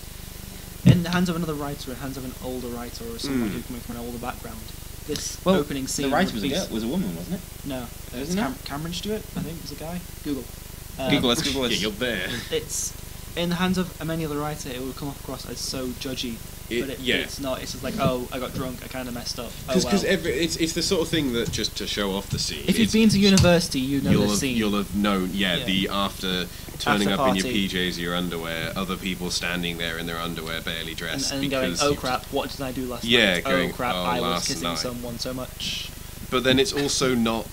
In the hands of another writer, in the hands of an older writer, or someone who's coming from an older background, this opening scene. The writer was a woman, wasn't it? No, it's Cameron Stewart, I think, was a guy. Google. Let's Google this. Yeah, you're there. It's in the hands of any other writer, it would come across as so judgy. But it's not. It's just like, oh, I got drunk, I kind of messed up. Because it's the sort of thing that, just to show off the scene. If you've been to university, you know the scene. You'll have known, the after turning After up in party. your PJs, your underwear, other people standing there in their underwear, barely dressed. And because going, oh crap, what did I do last Yeah, night? going, oh crap, "Oh, I was last kissing night." someone so much. But then it's also not,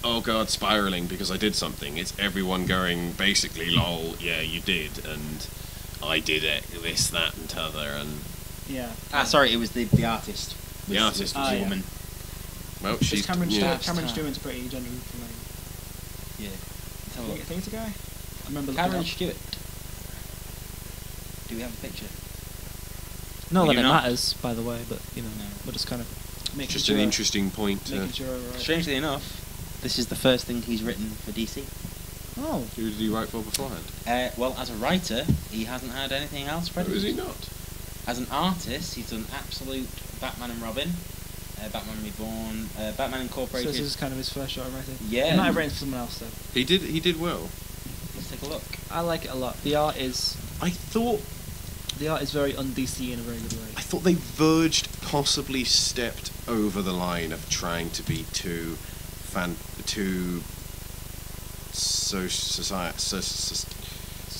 oh god, spiraling because I did something. It's everyone going, basically, lol, yeah, you did, and I did it, this, that, and t'other, and... Yeah. Sorry, it was the artist. The artist was a a woman. Well, It's she's... Cameron yeah. Stewart. Cameron Stewart's pretty genuine for me. Yeah. I think it's a guy. I remember looking Cameron up. Stewart. Do we have a picture? Not We that do it not. matters, by the way, but No. we're just kind of making Just sure, an interesting point. making sure we're right. Strangely enough, this is the first thing he's written for DC. Oh, Who did he write for beforehand? Well, as a writer, he hasn't had anything else Or credited. is he not? As an artist, he's done Absolute, Batman and Robin, Batman Reborn, Batman so Incorporated. this is kind of his first shot of writing. Yeah. He might have written for someone else though. He did well. Let's take a look. I like it a lot. The art is I thought very un-DC in a very good way. I thought they possibly stepped over the line of trying to be too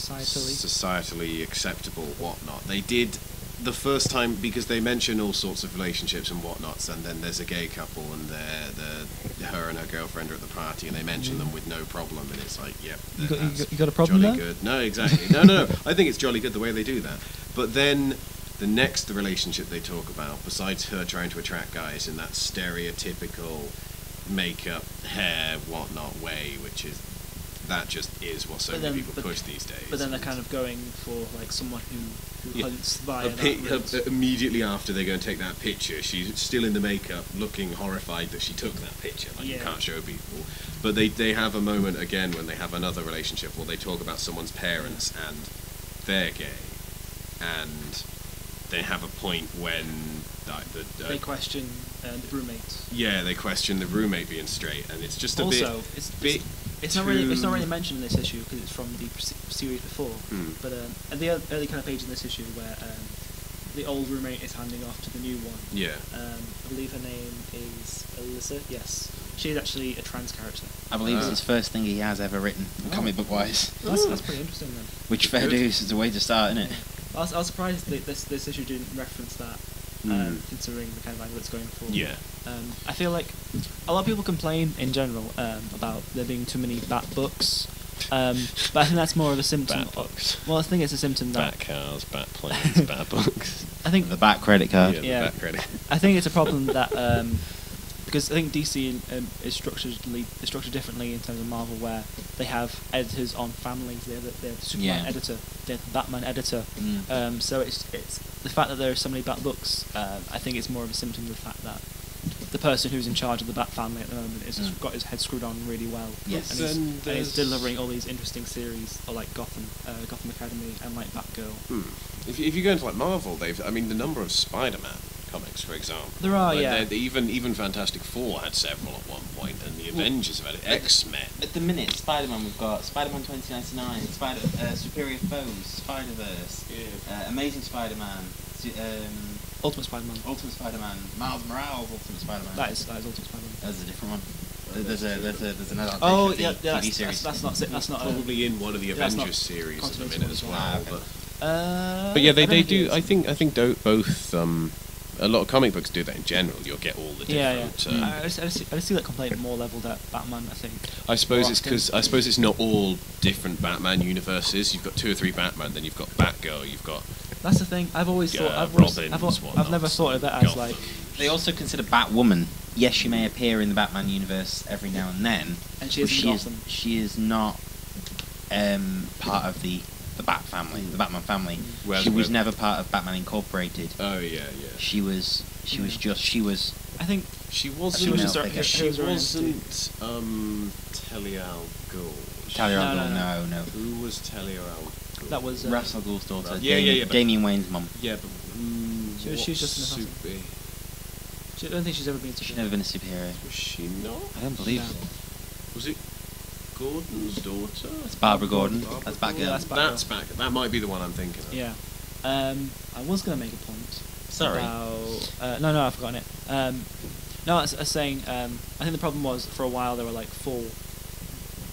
societally acceptable, whatnot. They did the first time because they mention all sorts of relationships and whatnots, and then there's a gay couple and her and her girlfriend are at the party, and they mention them with no problem, and it's like, yep, You that's got a problem jolly there? good. No, exactly. No. I think it's jolly good the way they do that. But then the next relationship they talk about, besides her trying to attract guys in that stereotypical makeup, hair, whatnot way, that just is what so many people push these days. But then they're kind of going for like someone who hunts via immediately after they go and take that picture, she's still in the makeup, looking horrified that she took that picture. Like, you can't show people. But they have a moment again when they have another relationship where they talk about someone's parents and they're gay, and they have a point when they question the roommate. Yeah, they question the roommate being straight, and it's just a also, bit. It's not really mentioned in this issue because it's from the series before. But at the early kind of page in this issue where the old roommate is handing off to the new one. Yeah. I believe her name is Alyssa. Yes, she's actually a trans character. I believe it's his first thing he has ever written, comic book wise. That's pretty interesting then. Which fair dues is a way to start, isn't it? I was surprised that this issue didn't reference that, considering the kind of angle it's going for. Yeah. I feel like a lot of people complain in general about there being too many Bat books, but I think that's more of a symptom. Bat books. Well, I think it's a symptom that Bat cars, bat planes, bat books. I think The Bat credit card. Yeah, the bat credit. I think it's a problem that because I think DC is structured differently in terms of Marvel, where they have editors on families. They have the Superman editor, they have the Batman editor. So it's the fact that there are so many Bat books. I think it's more of a symptom of the fact that the person who's in charge of the Bat family at the moment has got his head screwed on really well. Yes. And he's delivering all these interesting series, or like Gotham Academy and like Batgirl. If you go into like Marvel, the number of Spider-Man comics, for example. There are, even Fantastic Four had several at one point, and the Avengers have had it. X-Men. At the minute, Spider-Man, we've got Spider-Man 2099, Superior Foes, Spider-Verse, Amazing Spider-Man, Ultimate Spider-Man. Ultimate Spider-Man, Miles Morales, Ultimate Spider-Man. That is Ultimate Spider-Man. That's a different one. There's an adaptation Oh of the TV series. That's not Probably in one of the that's not Avengers series at the continuity minute as one well. as well. But yeah, I they don't do. think it is. I think both. A lot of comic books do that in general. You'll get all the different. I just see that complaint more levelled at Batman. I think. I suppose it's because it's not all different Batman universes. You've got 2 or 3 Batman, then you've got Batgirl, you've got. That's the thing. I've always thought. I've never thought of it as like. They also consider Batwoman. Yes, she may appear in the Batman universe every now and then, And she is she is not part of the the Bat family, the Batman family. Whereas She was with- never part of Batman Incorporated. Oh yeah. She was I think She She wasn't. was just our- She her wasn't. Talia al Ghul. Talia al No, Ghul. No. Who was Talia al Ghul? that was Ra's al Ghul's daughter. Yeah, but- Damian Wayne's mum. Yeah, but She was just an assassin. I don't think she's ever been to. She's never been a superhero. Was she not? I don't believe No. so. Was it Gordon's daughter? It's Barbara Gordon. Barbara That's Gordon? Yeah, Batgirl. that's Batgirl. That's back. That might be the one I'm thinking of. Yeah. I was going to make a point. Sorry. About, no, I've forgotten it. No, I was saying, I think the problem was, for a while, there were like 4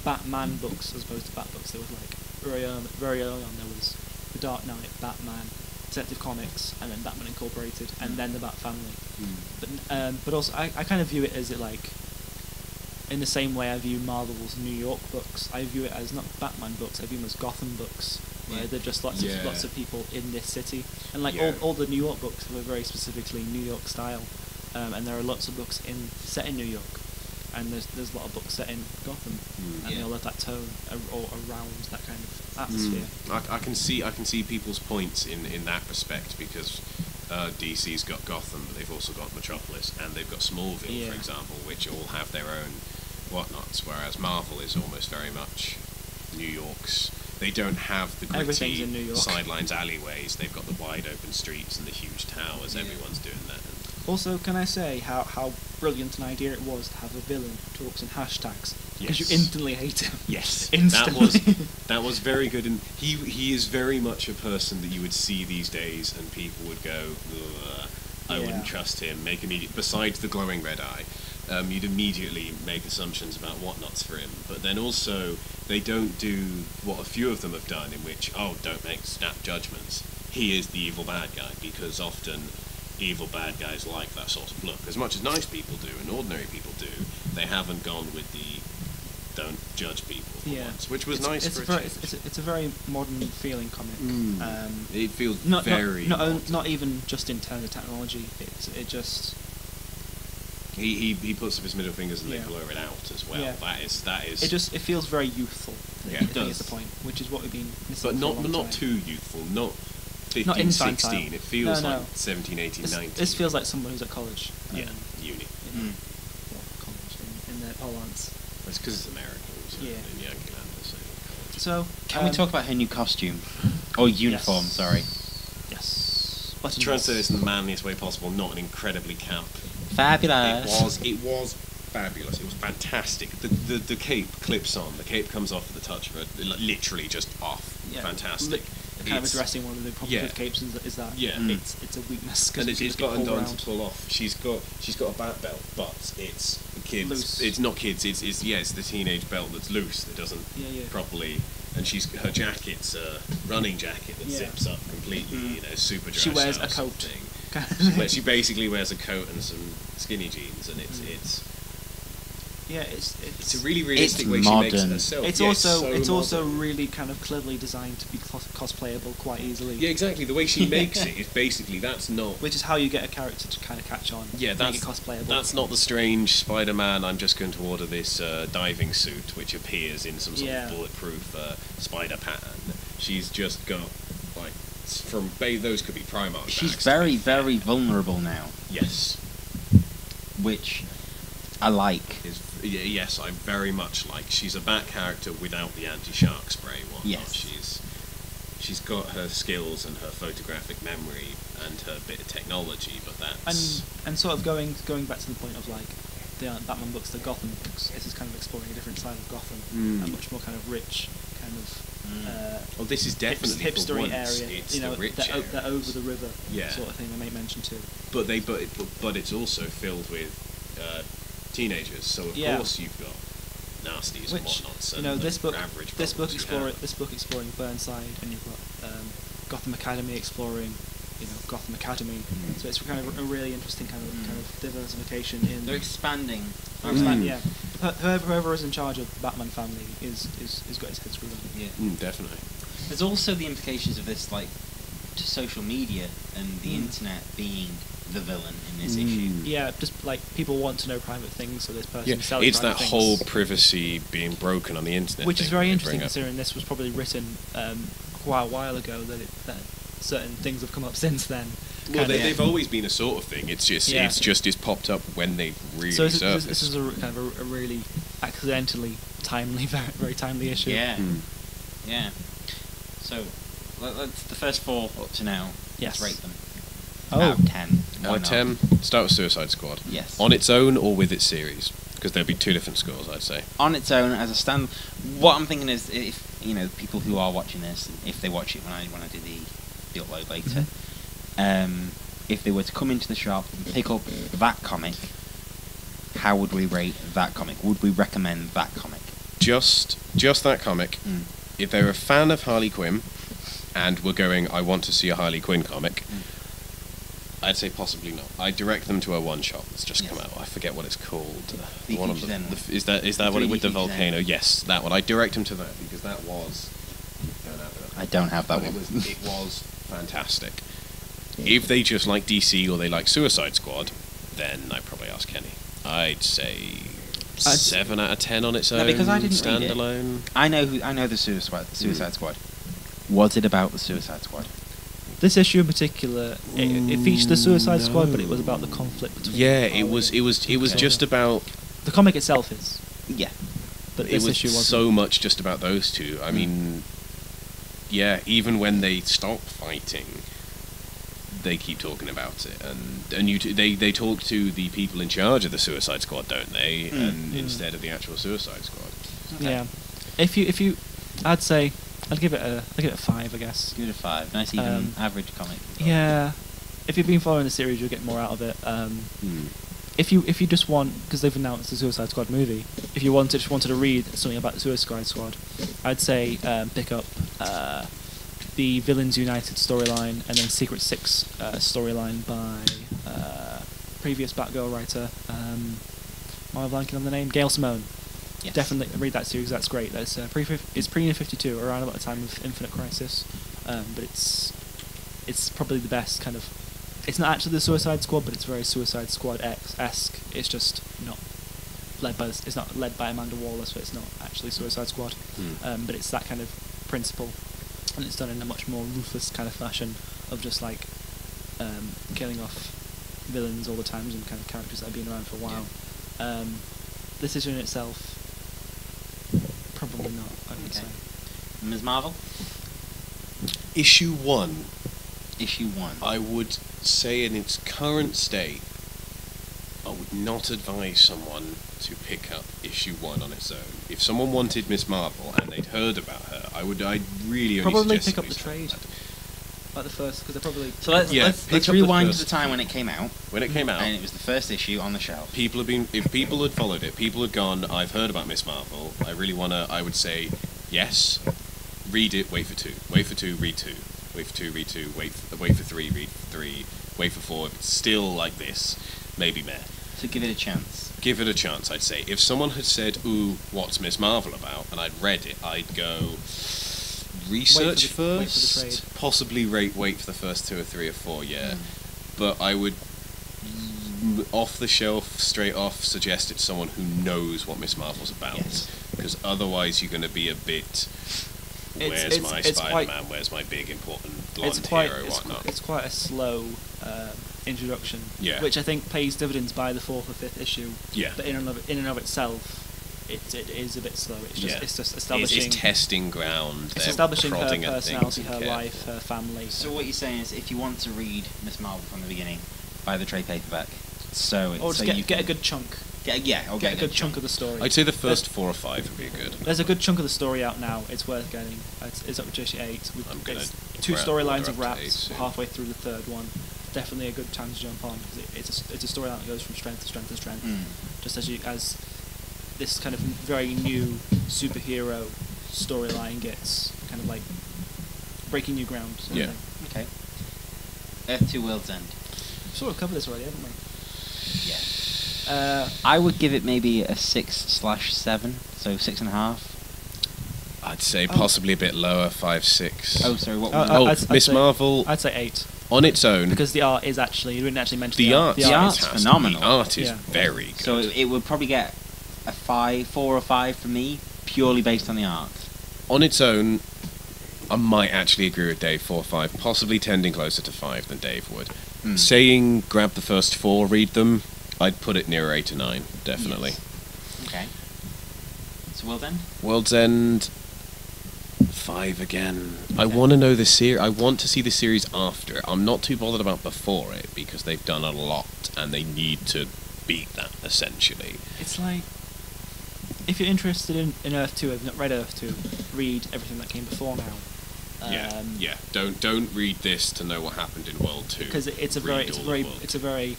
Batman books as opposed to Bat books. There was like, very early on, there was The Dark Knight, Batman, Detective Comics, and then Batman Incorporated, and then the Bat Family. But also, I kind of view it as in the same way I view Marvel's New York books. I view it as not Batman books, I view them as Gotham books, where they're just lots of people in this city. And like all the New York books were very specifically New York style, and there are lots of books set in New York, and there's a lot of books set in Gotham, and they all have that tone or around that kind of atmosphere. I can see people's points in that respect, because DC's got Gotham, but they've also got Metropolis, and they've got Smallville, for example, which all have their own whatnots, whereas Marvel is almost very much New York's. They don't have the Everything's gritty in New York. sidelines, alleyways. They've got the wide open streets and the huge towers. Everyone's doing that. Also, can I say how brilliant an idea it was to have a villain who talks in hashtags? Because you Yes. instantly hate him. Yes, Instantly. that was very good, and he is very much a person that you would see these days, and people would go, "Ugh, I wouldn't trust him." Make immediate. Besides the glowing red eye, you'd immediately make assumptions about whatnots for him. But then also, they don't do what a few of them have done, in which don't make snap judgments. He is the evil bad guy, because often evil bad guys like that sort of look. As much as nice people do and ordinary people do, they haven't gone with the don't judge people for once, which was nice for a change. It's a very modern feeling comic. It feels Not very not even just in terms of technology. It just he puts up his middle fingers and they blur it out as well. Yeah. That is it feels very youthful. Yeah, I it think does. is the point, which is what we've been missing but for a long not time. too youthful, not 15, Not infantile. 16. It feels No. like 17, 18, 19. This feels like someone who's at college. uni. Well, college in their parlance. That's because it's American, so Yeah. in Yankee Land, so college. So Can we talk about her new costume? Or uniform, Yes. sorry. Yes. Try and say this in the manliest way possible, not an incredibly camp. Fabulous. It was fabulous. It was fantastic. The cape clips on. The cape comes off at the touch of it. Literally just off. Yeah, Fantastic. Kind of It's- addressing one of the problems with capes is that it's a weakness, and because it's gotten done to pull off. She's got a bat belt, but it's kids. Loose. It's not kids. It's the teenage belt that's loose, that doesn't properly. And her jacket's a running jacket that zips up completely. Super dry. She wears a sort of coat. thing. She basically wears a coat and some skinny jeans, and it's a really realistic way modern. she makes it herself. It's also really kind of cleverly designed to be cosplayable quite easily. Yeah, exactly. The way she makes it is basically that's not. Which is how you get a character to kind of catch on. Yeah, make it cosplayable. That's not the strange Spider-Man. I'm just going to order this diving suit, which appears in some sort of bulletproof spider pattern. She's just got those could be Primark. She's bags, very, very vulnerable now, Yes. which I like. Yes, I very much like. She's a Bat character without the anti-shark spray. Whatnot. Yes. She's got her skills and her photographic memory and her bit of technology, but that's and sort of going back to the point of like the Batman books, the Gotham books. This is kind of exploring a different side of Gotham, a much more kind of rich, kind of well, this is definitely for hipstery once, area. it's the rich areas. that over the river Yeah. sort of thing. I may mention too. But it's also filled with teenagers, so of course you've got nasties and whatnots. And this book problems exploring Burnside, and you've got Gotham Academy exploring, Gotham Academy. So it's kind of a really interesting kind of diversification in. They're expanding. Yeah. Whoever is in charge of the Batman family is got his head screwed on. Yeah. Definitely. There's also the implications of this, like, to social media and the internet being the villain in this issue. Yeah, just like people want to know private things, so this person selling It's that private whole things, privacy being broken on the internet, which is thing very they interesting bring up. considering this was probably written quite a while ago that certain things have come up since then. Well, Kinda- they've always been a sort of thing. It's just Yeah. it's popped up when they've really So surfaced. this is kind of a really accidentally timely, very, very timely issue. Yeah. Hmm. Yeah. So, let's the first 4 up to now. Yes. Let's rate them. Oh. Out of 10. Why Out of not? 10, start with Suicide Squad. Yes. On its own or with its series, because there'll be 2 different scores, I'd say. On its own, as a stand. What I'm thinking is, if people who are watching this, if they watch it when I do the upload later, if they were to come into the shop and pick up that comic, how would we rate that comic? Would we recommend that comic? Just that comic. Mm. If they're a fan of Harley Quinn, and were going, I want to see a Harley Quinn comic, I'd say possibly not. I direct them to a one-shot that's just come out. I forget what it's called. The One of Future the, Zen. is that what it, with the 3D Future volcano? Zen. Yes, that one. I direct them to that because that was. I don't have that But one. it was fantastic. If they just like DC or they like Suicide Squad, then I'd probably ask Kenny. I'd say 7 out of 10 on its own. No, because I didn't read it. standalone. I know the Suicide Squad. Was it about the Suicide Squad? This issue in particular, it featured the Suicide Squad, but it was about the conflict between. Yeah, Harley it was and- just about. The comic itself is, Yeah. but It this was issue wasn't. so much just about those two. I mean, yeah, even when they stop fighting, they keep talking about it, and they talk to the people in charge of the Suicide Squad, don't they? And instead of the actual Suicide Squad. Yeah, if you, I'd say I'd give it a 5, I guess. Give it a 5. Nice even average comic. Yeah, if you've been following the series, you'll get more out of it. If you just want, because they've announced the Suicide Squad movie, if you just wanted to read something about the Suicide Squad, I'd say pick up the Villains United storyline and then Secret Six storyline by previous Batgirl writer. Am I blanking on the name? Gail Simone. Yes. Definitely read that series. That's great. That's it's pre-New 52, around about the time of Infinite Crisis, but it's probably the best kind of. It's not actually the Suicide Squad, but it's very Suicide Squad esque. It's just not led by. It's not led by Amanda Waller, so it's not actually Suicide Squad. But it's that kind of principle, and it's done in a much more ruthless kind of fashion of just like killing off villains all the time and kind of characters that have been around for a while. This issue in itself, probably not. I would say. Ms. Marvel? Issue 1, Issue 1. I would say in its current state, I would not advise someone to pick up issue 1 on its own. If someone wanted Miss Marvel and they'd heard about her, I'd really only Probably suggest pick up at the least trade. that. Like the first, because they're probably. So let's Yeah, let's, pick let's up the rewind to first- the time when it came out, When it came out, and it was the first issue on the shelf. if people had followed it, people had gone, I've heard about Miss Marvel, I would say, yes, read it, wait for 2. Wait for 2, read 2. Wait for 2, read 2. Wait for 3, read 3. Wait for 4. If it's still like this, maybe meh. So give it a chance. Give it a chance, I'd say. If someone had said, ooh, what's Miss Marvel about, and I'd read it, I'd go, research Wait for the first, trade. possibly wait for the first 2 or 3 or 4, yeah. But I would, off the shelf, straight off, suggest it to someone who knows what Miss Marvel's about. Yes. Because otherwise you're going to be a bit, where's my it's Spider-Man, where's my big important blonde hero, whatnot. It's quite a slow introduction, Yeah. which I think pays dividends by the 4th or 5th issue. Yeah. But in and of itself, it is a bit slow. It's just establishing. It's testing ground. It's they're establishing her prodding at personality, things her and life, her family. So what you're saying is, if you want to read Miss Marvel from the beginning, buy the trade paperback. So or so just you get a can- good chunk. Or Get a good chunk of the story. I'd say the first 4 or 5 would be good. There's a good chunk of the story out now. It's worth getting. It's up to issue 8. I'm gonna It's 2 grab storylines another of up to 8 wraps. soon. We're halfway through the 3rd one. Definitely a good time to jump on because it's a storyline that goes from strength to strength to strength. Just as this kind of very new superhero storyline gets kind of like breaking new ground. Sort Yeah. of thing. Okay. Earth 2 World's End. We've sort of covered this already, haven't we? Yeah. I would give it maybe a 6/7, so 6.5. I'd say possibly a bit lower, 5, 6. Oh, sorry, what? I'd Miss say- Marvel I'd say 8 on its own. because the art is actually you didn't actually mention the art, The art's is fantastic. phenomenal. The art is Yeah. very good. So it would probably get a 4 or 5 from me, purely based on the art. On its own, I might actually agree with Dave, 4 or 5, possibly tending closer to 5 than Dave would. Saying grab the first 4, read them, I'd put it nearer 8 or 9, definitely. Yes. Okay. So World's End? World's End, 5 again. I want to know the series. I want to see the series after it. I'm not too bothered about before it because they've done a lot and they need to beat that essentially. It's like, if you're interested in Earth 2, have not read Earth 2, read everything that came before now. Yeah. Don't read this to know what happened in World 2. Because it's a very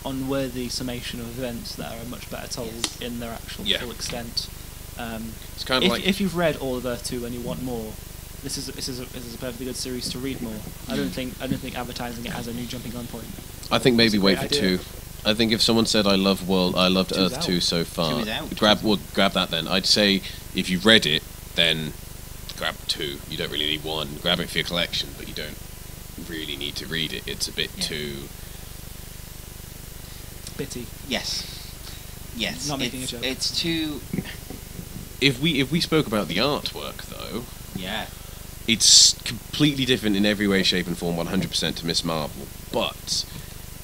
unworthy summation of events that are much better told in their actual full extent. It's kind of like if you've read all of Earth 2 and you want more, this is a perfectly good series to read more. I don't think advertising it as a new jumping on point. I think maybe wait for idea. 2. I think if someone said I loved Two's Earth out. 2 so far, 2 is out. grab that then. I'd say if you've read it, then grab 2. You don't really need 1. Grab it for your collection, but you don't really need to read it. It's a bit too Bitty. Yes. Not making a joke. It's too... If we spoke about the artwork though, Yeah. it's completely different in every way, shape and form, 100% to Miss Marvel, but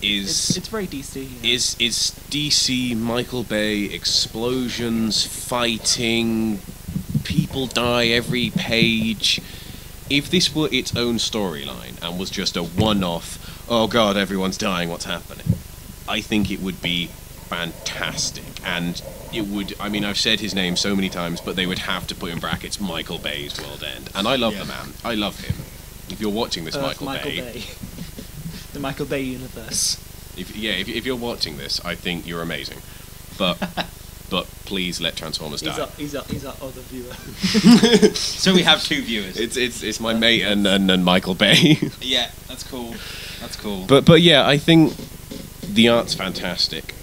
It's very DC. You know? is DC Michael Bay explosions, fighting, people die every page. If this were its own storyline and was just a one-off, oh god, everyone's dying, what's happening? I think it would be fantastic, and it would. I mean, I've said his name so many times, but they would have to put in brackets Michael Bay's World End, and I love the man. I love him. If you're watching this, Michael Bay. The Michael Bay universe. If you're watching this, I think you're amazing. But please let Transformers die. He's our other viewer. So we have 2 viewers. It's my mate and Michael Bay. Yeah, that's cool. That's cool. But yeah, I think the art's fantastic.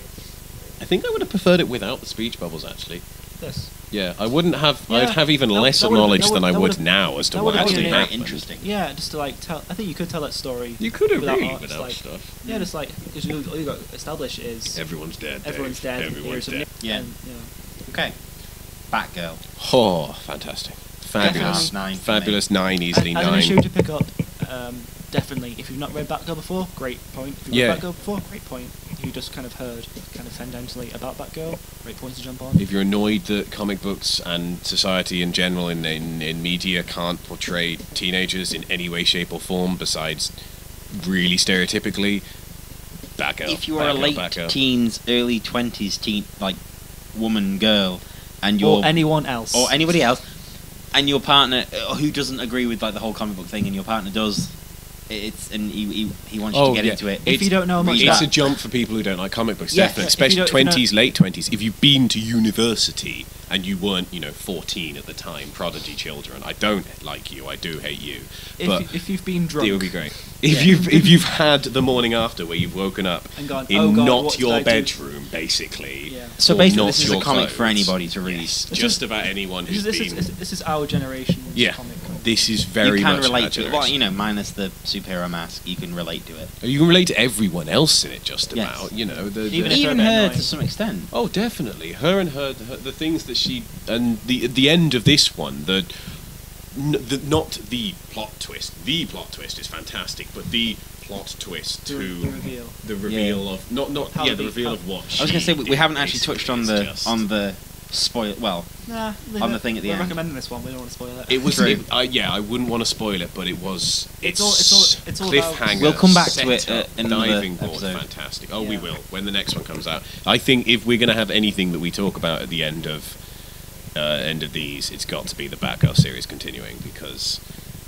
I think I would have preferred it without the speech bubbles actually. Yes. Yeah, I wouldn't have. Yeah, I'd have even less that would've- knowledge that than I would- would that now as to that what would've actually been very happened. interesting. Yeah, just to like tell. I think you could tell that story. You could have without read art, just without like, stuff. Yeah, just like because all you got to establish is Everyone's dead. everyone's Dave. dead. Everyone's here's dead. a- Yeah. And, you know, Okay. Batgirl. Oh, fantastic! Fabulous. Definitely 9 for Fabulous 9, easily and an 9. issue to pick up. Definitely, if you've not read Batgirl before, great point. If you've Yeah. read Batgirl before, great point. If you just kind of heard tangentially about Batgirl, great point to jump on. If you're annoyed that comic books and society in general in media can't portray teenagers in any way, shape, or form besides really stereotypically, Batgirl. If you are a Batgirl, late Batgirl. teens, early 20s teen, like, woman, girl, and you're... Or anyone else. Or anybody else, and your partner, who doesn't agree with, like, the whole comic book thing, and your partner does... and he wants you to get into it. If you don't know much read It's about- a jump for people who don't like comic books, Yeah, definitely. if you Especially don't- if you don't- 20s, late 20s. If you've been to university and you weren't, 14 at the time, prodigy children, I don't like you, I do hate you. But if you've been drunk, it would be great. If you've had the morning after where you've woken up And gone, in "Oh God, not what did your I do?" bedroom, basically. Yeah. So or basically, not this is a your comic for clothes. anybody to read. Yes, This just is- about anyone who's this been. is our generation's Yeah. comic. This is very you can much relate our to it. Well, generation. minus the superhero mask, you can relate to it. You can relate to everyone else in it, just Yes. about. Even if they're Even a bit her annoying. to some extent. Oh, definitely. Her and the things that she and the end of this one, not the plot twist. The plot twist is fantastic, but the plot twist The to reveal. the reveal of not How the the- reveal how- of what. I was going to say we haven't actually basically touched on is the just- spoil. Well, Nah, On the thing at the we're end. recommending this one. We don't want to spoil it. It was. True. I wouldn't want to spoil it, but it was. It's all about- cliffhanger. We'll come back to it, setup, in another diving board, episode. fantastic. Oh, we Yeah. will when the next one comes out. I think if we're going to have anything that we talk about at the end of these, it's got to be the Batgirl series continuing because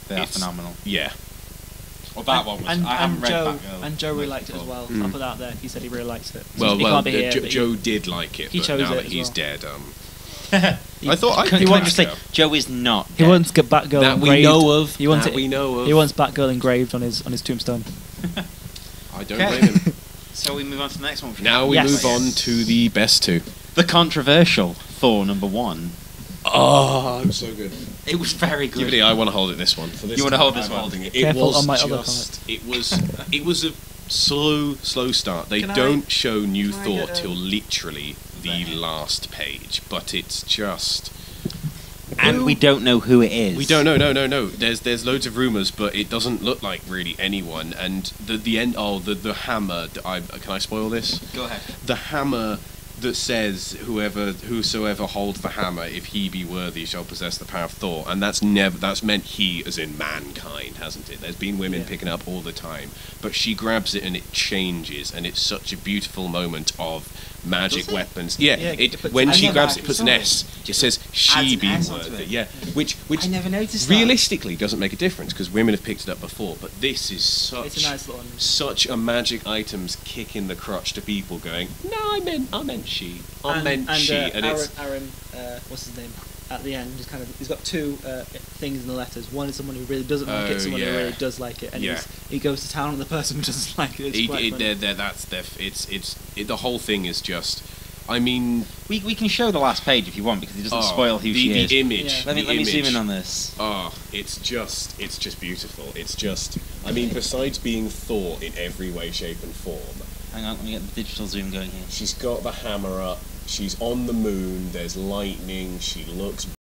they are it's- phenomenal. yeah. Well, that one was. And, I haven't and read Joe Batgirl. and Joe really liked it as well. Mm. I'll put that out there. He said he really liked it. Well, he can't be here, but Joe did like it, he but chose now it that as he's well. dead, he, I thought I Can think I just say, Batgirl. Joe is not. he dead. wants to get Batgirl that we engraved. know of. He wants that it. we know of. He wants Batgirl engraved on his tombstone. I don't Okay. blame him. So we move on to the next one. Now we Yes. move on to the best two. The controversial Thor #1. Oh, I'm so good. It was very good. Give it. I want to hold it. This one. For this You wanna time, hold this I'm one? holding it. Careful it was on my other just. It was a slow start. They Can I- don't show New can I Thor get a- till literally the last page, but it's just And we don't know who it is. We don't know. No. There's loads of rumors, but it doesn't look like really anyone. And the end. Oh, the hammer. Can I spoil this? Go ahead. The hammer that says whosoever holds the hammer, if he be worthy, shall possess the power of Thor. And that's meant he as in mankind, hasn't it? There's been women picking it up all the time, but she grabs it and it changes, and it's such a beautiful moment of magic weapons. When she grabs it, puts an S. It says she be worthy. Yeah, which I never noticed that. Realistically doesn't make a difference because women have picked it up before. But this is It's a nice little such a magic item's kick in the crotch to people going, no, I meant she. And Aaron, what's his name? At the end, he's got two things in the letters. One is someone who really doesn't like it, someone who really does like it, and he goes to town on the person who doesn't like it. The whole thing is just. I mean, we can show the last page if you want because it doesn't spoil who she is. The image. Let me zoom in on this. It's just beautiful. It's just. I mean, besides being Thor in every way, shape, and form. Hang on, let me get the digital zoom going here. She's got the hammer up. She's on the moon. There's lightning. She looks